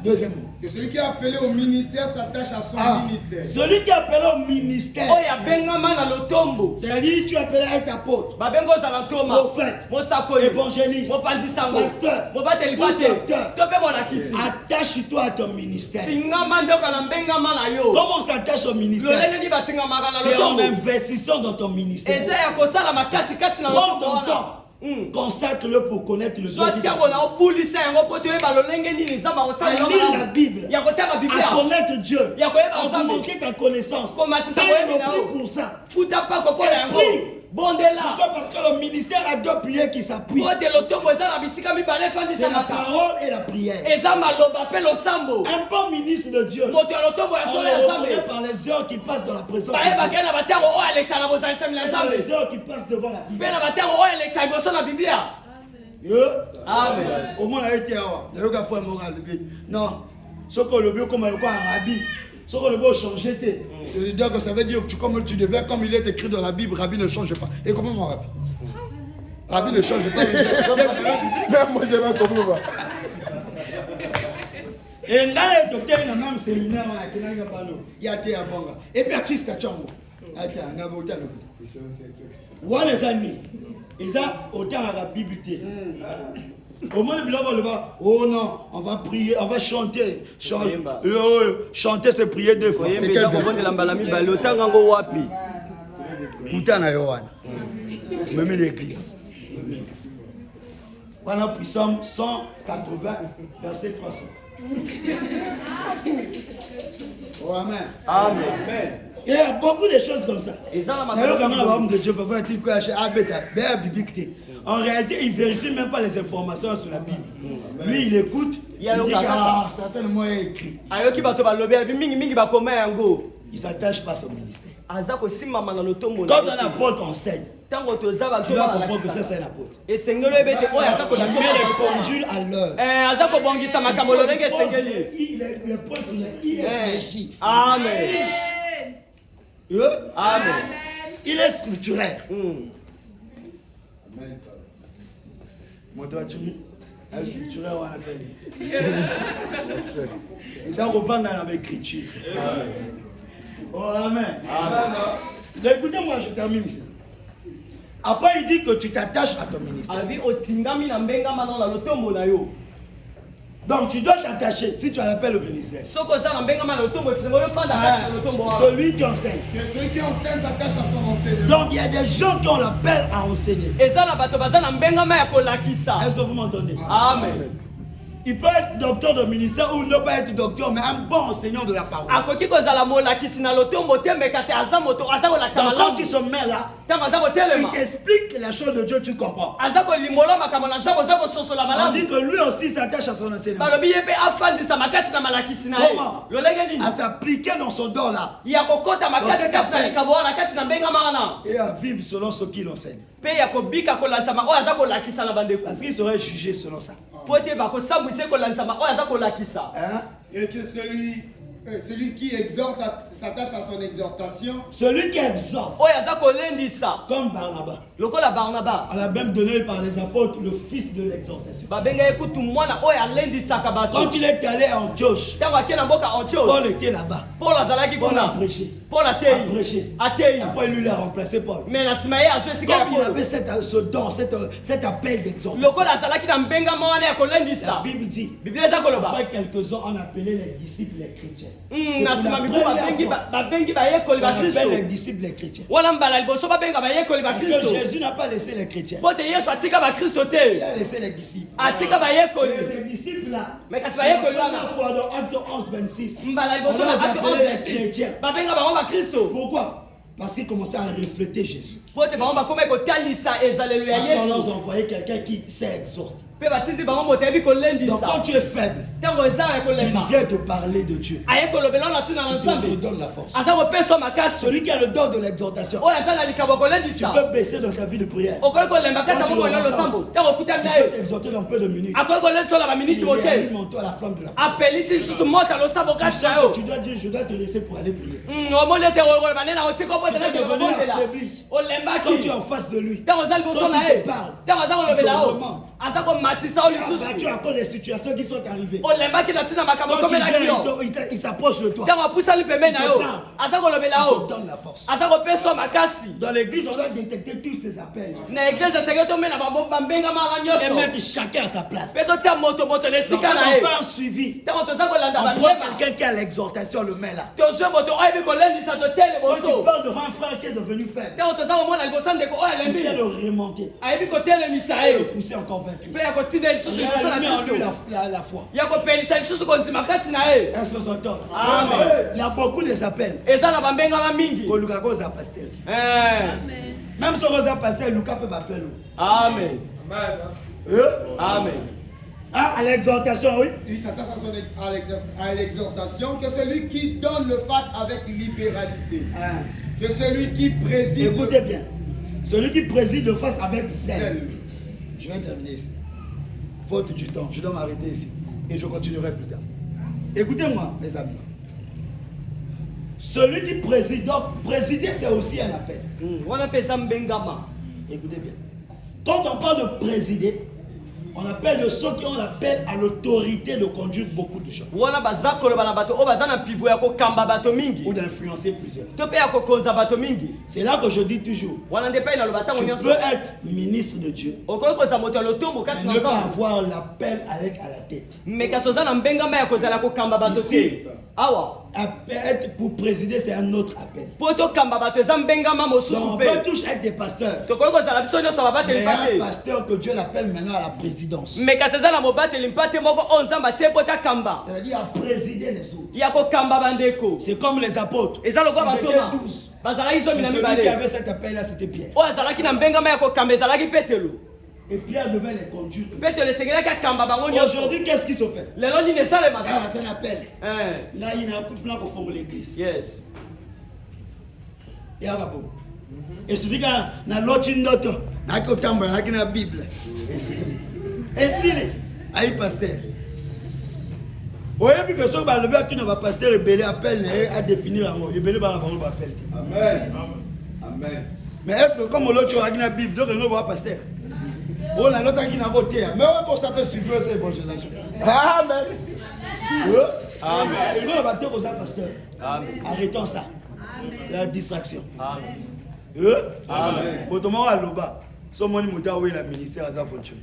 Deuxième mot. Que celui qui est appelé au ministère s'attache à son ministère. Celui qui est appelé au ministère. C'est-à-dire tu es appelé à être apôtre, prophète, évangéliste, pasteur, ou docteur. Attache-toi à ton ministère. Comment on s'attache au ministère? C'est en investissant dans ton ministère. Prends ton temps. consacre-le pour connaître le Dieu. À lire la Bible, à connaître Dieu, à augmenter ta connaissance. Prie pour ça. Pourquoi? Parce que le ministère a deux piliers qui s'appuient. C'est la parole et la prière. Un bon ministre de Dieu, on le reconnaît par les heures qui passent dans la présence de Dieu. Les heures qui passent devant la Bible. Amen. Au moins, il a été non, ce que le bio comme un rabbi, ce que le bio changer. Que ça veut dire que comme tu devais, comme il est écrit dans la Bible, Rabbi ne change pas. Et comment mon Rabbi? Rabbi ne change pas. Même moi, je vais comprendre. Et là, il y a le même séminaire il y a été avant. Et puis, artiste à Tchongo. Ouais, les amis, ils ont autant à la Bible. Au moins, oh non, on va prier, on va chanter. Chanter, c'est prier deux fois. C'est quel verset? Même l'église. Voilà, puis Psaume 180, verset 300. Oh, amen. Amen. Il y a beaucoup de choses comme ça. En réalité, il ne vérifie même pas les informations sur la Bible. Lui, il écoute. Il dit certainement il écrit. Il ne s'attache pas à son ministère. Quand un apôtre enseigne, tu dois comprendre que c'est un apôtre. Il met les pendules à l'heure. Le point sur le ISJ. Amen. Amen. Il est structurel. Mon doigt, tu dis, il est structurel, on appelle. Ils ont revenu dans l'écriture. Oh, amen. Écoutez-moi, je termine ici. Après, il dit que tu t'attaches à ton ministère. Donc tu dois t'attacher si tu appelles le ministère. Celui qui enseigne. Celui qui enseigne s'attache à son enseignement. Donc il y a des gens qui ont l'appel à enseigner. Est-ce que vous m'entendez? Amen. Il peut être docteur de ministère ou ne pas être docteur, mais un bon enseignant de la parole. Donc quand tu se mets là, il t'explique la chose de Dieu, tu comprends. On dit que lui aussi s'attache à son enseignement. Comment? À s'appliquer dans son don là. Et à vivre selon ce qu'il enseigne. Parce qu'il serait jugé selon ça. Et que celui qui exhorte s'attache à son exhortation. Celui qui exhorte, comme Barnabas. On a même donné par les apôtres le fils de l'exhortation. Quand il est allé à Antioche, Paul était là-bas. Paul a prêché. Après lui, il a remplacé Paul. Comme il avait ce don, cet appel d'exhortation. La Bible dit, après quelques ans, on appelait les disciples les chrétiens. On appelle les disciples les chrétiens. Parce que Jésus n'a pas laissé les chrétiens. Il a laissé les disciples. Les disciples là, dans Acte 11, 26, on les appelait les chrétiens. Pourquoi? Parce qu'ils commençaient à refléter Jésus. Parce qu'on leur envoyait quelqu'un qui sait exhorter. Donc quand tu es faible, il vient te parler de Dieu. Il te donne la force. Celui qui a le don de l'exhortation, tu peux baisser dans ta vie de prière. Quand tu peux t'exhorter dans peu de minutes. Il alimente la flamme de la prière. Tu sais que tu dois dire, je dois te laisser pour aller prier. Quand tu es en face de lui, quand il te parle, il te demande, battu à cause des situations qui sont arrivées. Quand tu viens, il s'approche de toi. Il te donne la force. Dans l'église, on doit détecter tous ces appels. Et mettre chacun à sa place. Donc quand on fait un suivi, on prend quelqu'un qui a l'exhortation, le met là. Quand tu parles devant un frère qui est devenu faible, il sait le remonter. Le pousser encore vaincu. Il met en lui la foi. Est-ce que ça tombe? Il y a beaucoup de appels. Pour Lucas, il pasteur. Même si on est pasteur, Lucas peut m'appeler. Amen. Amen. Ah, à l'exhortation, oui. Il s'attache à l'exhortation que celui qui donne le fasse avec libéralité. Que celui qui préside. Écoutez bien. Celui qui préside le fasse avec zèle. Je vais terminer ici. Faute du temps, je dois m'arrêter ici. Et je continuerai plus tard. Écoutez-moi, mes amis. Celui qui préside, donc présider c'est aussi un appel. On appelle ça Mbengama. Écoutez bien. Quand on parle de présider, on appelle de ceux qui ont l'appel à l'autorité de conduire beaucoup de choses. Ou d'influencer plusieurs. C'est là que je dis toujours. Tu peux être ministre de Dieu. Mais ne pas avoir l'appel avec à la tête. Ici, être pour présider, c'est un autre appel. Donc, on peut tous être des pasteurs. Mais un pasteur que Dieu l'appelle maintenant à la présidence. C'est-à-dire à présider les autres. C'est comme les apôtres. Ils étaient 12. Celui qui avait cet appel-là, c'était Pierre. Et Pierre devait les conduire. Aujourd'hui, qu'est-ce qui se fait? C'est un appel. Là, il y a un coup de flanc au fond de l'église. Yes. Et suffit qu'il y a l'autre note, il y a la Bible. Et si, il pasteur. Vous voyez que ce qui ne va pas pasteur, il appelle à définir l'amour. Il va appeler. Amen. Amen. Mais est-ce que comme l'autre a la Bible, donc il ne va pas pasteur? On a l'autre qui n'a voté. Mais on peut suivre cette évangélisation. Amen. Amen. Il va battre aux pasteur. Arrêtons ça. C'est la distraction. Amen. Amen. Autrement, à l'Oba, son monde est la ministère à sa fonction.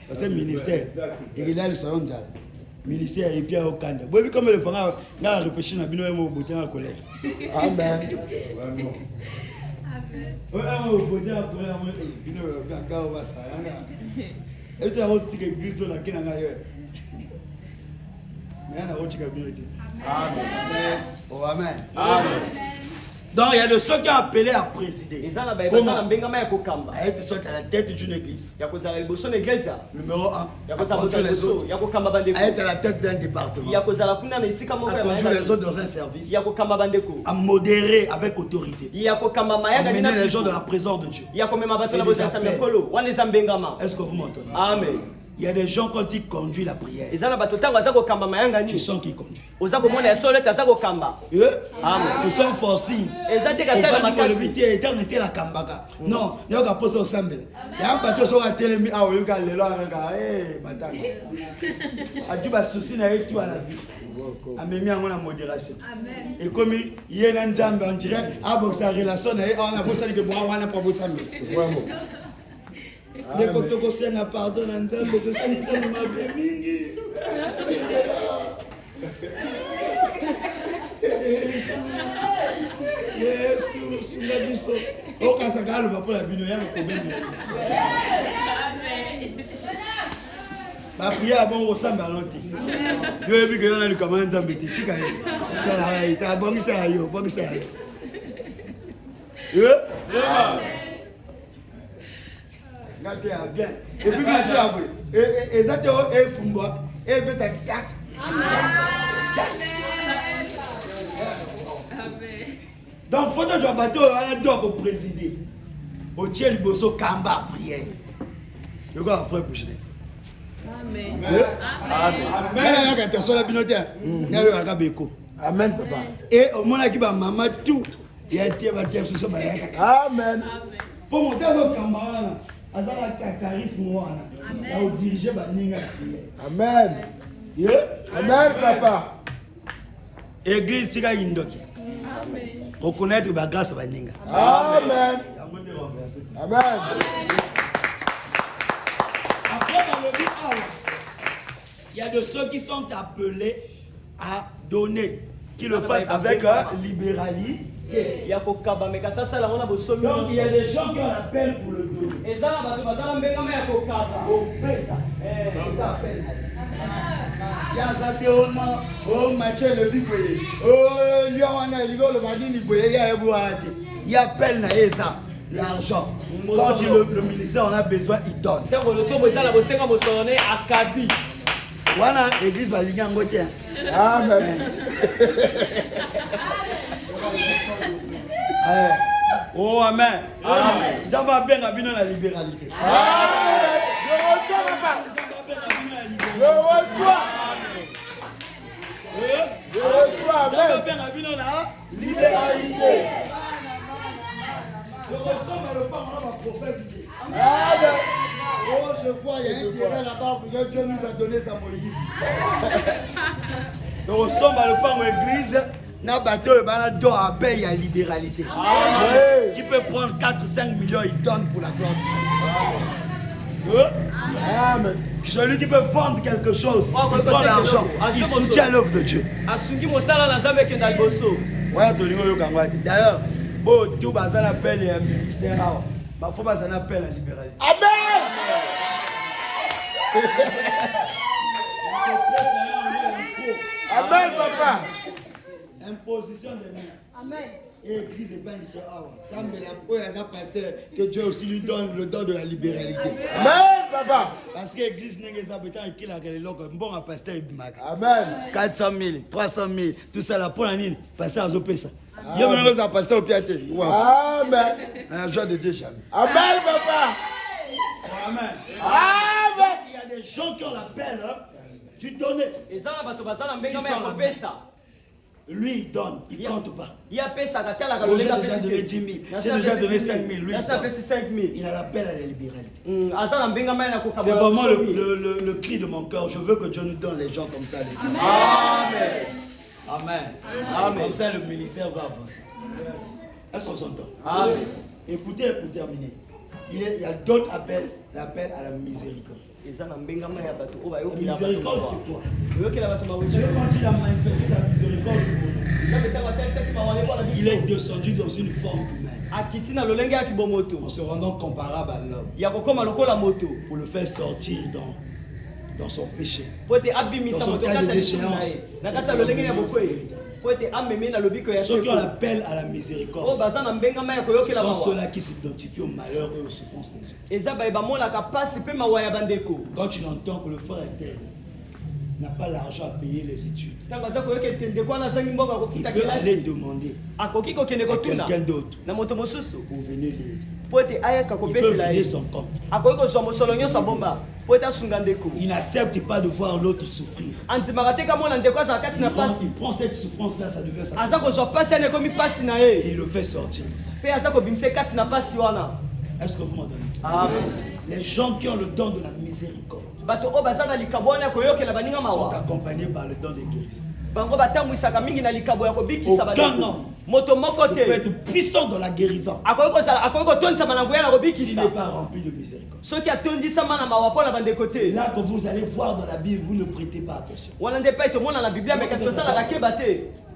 Parce que le ministère, il a le salon de ministère et puis au Kanda. Vous voyez comme le fond a réfléchi à bien au bout de la colère. Amen. Amen. Donc il y a de ceux qui ont appelé à présider. Comment? À être ceux qui à la tête d'une église. Numéro 1. À conduire les autres. À être à la tête d'un département. À conduire les autres dans un service. À modérer avec autorité. À mener les gens dans la présence de Dieu. Est-ce que vous m'entendez? Amen. Il y a des gens quand ils conduisent la prière. Tu sens qu'ils conduisent. Ce sont forcés. Non, il y a un poste au Sambel. Il y a un bateau sur la télé. Ah oui, il y a un souci avec toi à la vie. Amémia a la modération. Et comme il y a un jambe, on dirait, ah bon, sa relation, on a besoin de boire, on a pas besoin de vraiment. Mais quand tu as pardon, on a besoin de ma vie. Ma prière bon ressemble à l'autre. Je veux que l'on a le commandant d'embêter. Tu as bon ça ailleurs, bon ça ailleurs. Gâté bien. Et puis gâté après. Et ça te est fumba. Et peut être quatre. Donc faut que tu bateau à doit pour présider. Au Dieu le bosso kamba prière. Je crois frère pour jeter. Amen. Amen. Amen papa. Et au moment qui va maman tout, il y a été battu sur ce bagage. Amen. Pour monter au kamba. azala charisme wana. Na o diriger ba ninga. Amen. Amen, papa. Église tika indoki. Amen. Reconnaître ba grâce ba ninga. Amen. Amen. Après dans le but il y a de ceux qui sont appelés à donner, qui le fassent avec libéralité. Donc il y a des gens qui ont l'appel pour le donner. Il appelle l'argent. Quand le ministère en a besoin, il donne. Voilà, l'église va venir en côté. Amen. Oh, amen. Amen. Ça va bien à la libéralité. Amen. Je reçois, papa. Je reçois. Je reçois, amen. Ça va bien à la libéralité. Je reçois le pain, on a ma prophète. Amen. Oh, je vois, il y a un terrain là-bas que Dieu nous a donné sa Moïse. Je reçois le pain à l'église. Na bateau le bana do appel à libéralité. Amen. Qui peut prendre 4-5 millions, il donne pour la gloire. Amen. Celui qui peut vendre quelque chose, il prend l'argent, il soutient l'œuvre de Dieu. D'ailleurs, tout bazan appelle un ministère. Ma foi bazan appelle à libéralité. Amen. Amen, papa. Imposition de main. Amen. Et l'église est pas une seule. Ça me l'a pasteur que Dieu aussi lui donne le don de la libéralité. Amen, papa. Parce que l'église n'est pas ça, qu'il a gagné l'autre. Bon, un pasteur il marque. Amen. 400 000, 300 000, tout ça là pour la ligne. Pasteur a zopé ça. Il y a maintenant un pasteur au piaté. Amen. Un joie de Dieu jamais. Amen, papa. Amen. Amen. Il y a des gens qui ont l'appel du donner. Et ça, ça. Lui, il donne, il ne compte pas. Il a payé ça, J'ai déjà donné 10 000, j'ai déjà donné 5 000. Lui, il a l'appel à la libéralité. C'est vraiment le cri de mon cœur. Je veux que Dieu nous donne les gens comme ça. Amen. Amen. Amen. Comme ça, le ministère va avancer. Est-ce qu'on s'entend? Amen. Écoutez, pour terminer. Il y a d'autres appels, l'appel à la miséricorde. La miséricorde, c'est quoi? Dieu, quand il a manifesté sa miséricorde, il est descendu dans une forme humaine. En se rendant comparable à l'homme. Pour le faire sortir dans son péché. Dans son cas de déchéance. Ceux qui ont l'appel à la miséricorde sont ceux-là qui s'identifient au malheur et aux souffrances des autres. Quand tu entends que le frère n'a pas l'argent à payer les études, il peut aller demander à quelqu'un d'autre pour venir l'aider. Il peut vider son compte. Il n'accepte pas de voir l'autre souffrir. Il prend cette souffrance-là, ça devient sa et il le fait sortir de ça. Est-ce que vous m'entendez? Les gens qui ont le don de la miséricorde sont accompagnés par le don de guérison. Aucun homme ne peut être puissant dans la guérison s'il n'est pas rempli de miséricorde. C'est là que vous allez voir dans la Bible, vous ne prêtez pas attention.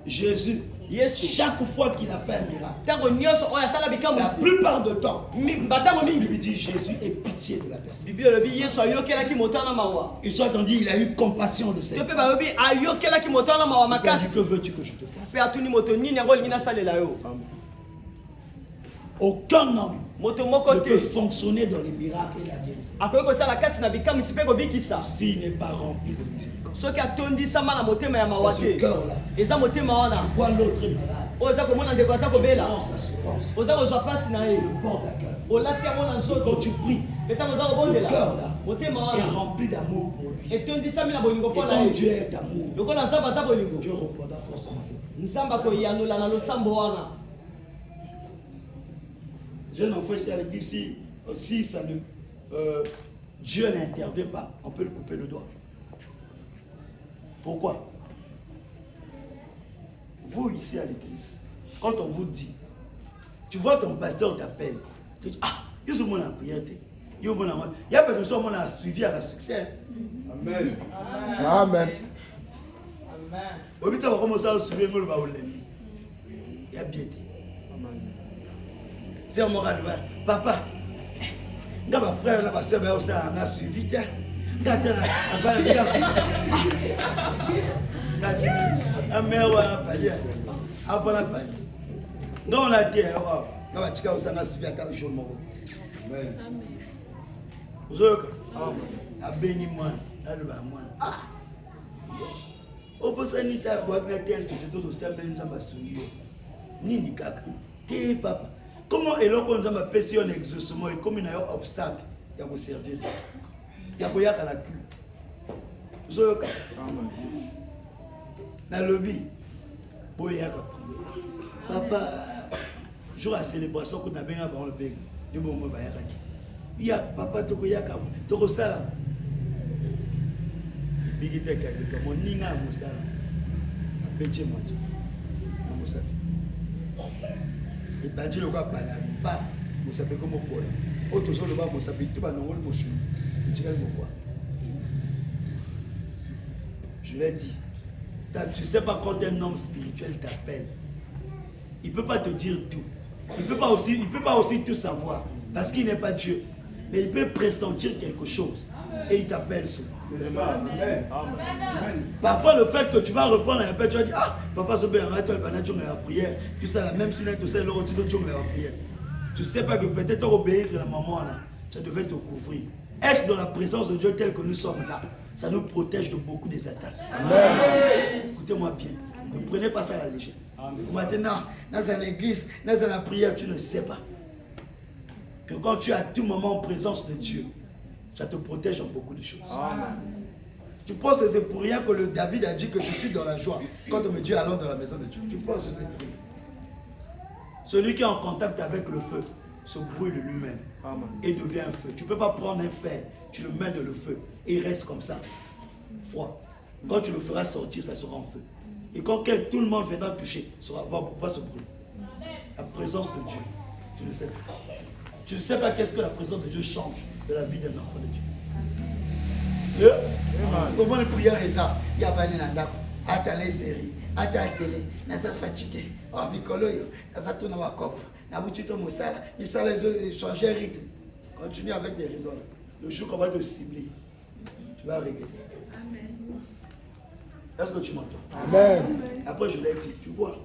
Jésus, chaque fois qu'il a fait un miracle, la plupart du temps, il dit Jésus ait pitié de la personne. Il soit entendu, il a eu compassion de cette personne. Que veux-tu que je te fasse? Aucun homme ne peut fonctionner dans les miracles et la guérison s'il n'est pas rempli de miséricorde. C'est ce cœur-là. Tu vois l'autre malade. Tu prends sa souffrance. Tu le portes à cœur. Quand tu pries, le cœur-là est rempli d'amour pour lui. Et quand Dieu est d'amour, Dieu reprendra force en J'ai un enfant ici à l'église, si ça ne Dieu n'intervient pas, on peut le couper le doigt. Pourquoi? Vous ici à l'église, quand on vous dit, tu vois ton pasteur t'appelle, tu dis, ah, il y a mon prière, il y a pas de chose, on a suivi à la succès. Amen. Amen. Au lieu de commencer à suivre, il y a bien. C'est un moral, papa. Nga ba frère na ba sœur ba osa na suivi te. Nga te na ba na nga amewa pa ya. Apana pa. Non la te wa. Nga ba chika osa na suivi ata jour moko. Amen. Zoka. Abeni mwana, alba mwana. Ah. Oposani ta kwa na terre c'est tout au sein de nzamba suivi. Nini kaka. Te papa. Comment eloko nzamba pesi on exaucement et comme il y a un obstacle, il y a servir. Il y a la cul. Zoyoka. Na lobby. Boyaka. Papa, jour à célébration qu'on a bien avant le bec. De bon mo bayaka. Il y a papa to koyaka, to ko sala. Bigite ka ke mo ninga mo sala. Peche mo. Mo sala. Et bien, tu ne vas pas là, vous savez comment quoi. Autre chose, vous savez, tu vas nous le mochu. Tu vas le voir. Je l'ai dit. Tu ne sais pas quand un homme spirituel t'appelle. Il ne peut pas te dire tout. Il ne peut pas aussi tout savoir. Parce qu'il n'est pas Dieu. Mais il peut pressentir quelque chose. Et il t'appelle souvent. Parfois, le fait que tu vas reprendre un appel, tu vas dire, ah, papa, la prière. Tu sais, la même signe, tu sais, la prière. Tu ne sais pas que peut-être obéir de la maman, là, ça devait te couvrir. Être dans la présence de Dieu tel que nous sommes là, ça nous protège de beaucoup des attaques. Écoutez-moi bien. Ne prenez pas ça à la légère. Maintenant, dans l'église, dans la prière, tu ne sais pas que quand tu es à tout moment en présence de Dieu, ça te protège en beaucoup de choses. Amen. Tu penses que c'est pour rien que le David a dit que je suis dans la joie quand on me dit allons dans la maison de Dieu. Tu penses que c'est pour rien. Celui qui est en contact avec le feu se brûle lui-même et devient un feu. Tu ne peux pas prendre un fer, tu le mets dans le feu et il reste comme ça, froid. Quand tu le feras sortir, ça sera en feu. Et quand tout le monde viendra toucher, va se brûler. La présence de Dieu, tu ne sais pas. Tu ne sais pas qu'est-ce que la présence de Dieu change de la vie d'un enfant de Dieu. Comment les prières est ça? Il y a pas de nanda. Attends les séries, attends la télé, nasa fatigué. Oh Mikolo yo, nasa tourne ma cop. Na bouchito mosala, il ça les changer rythme. Continue avec des raisons. Le jour qu'on va te cibler, tu vas regretter. Amen. Est-ce que tu m'entends? Amen. Après je l'ai dit, tu vois.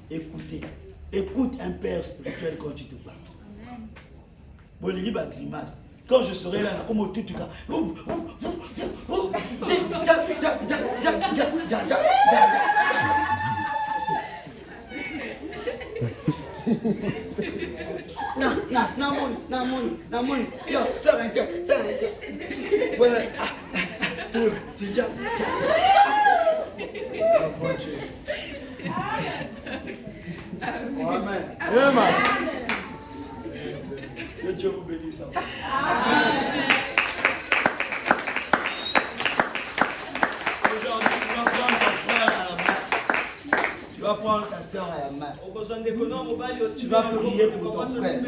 Écoutez, écoute un père spirituel quand tu te parles. Bon, il y a grimace. Quand je serai là, comme au tout cas. Non, yo, ça va être. Voilà. Amen. Amen. Que Dieu vous bénisse. Aujourd'hui, tu vas prendre ta soeur à la main. Tu vas prier pour ton frère.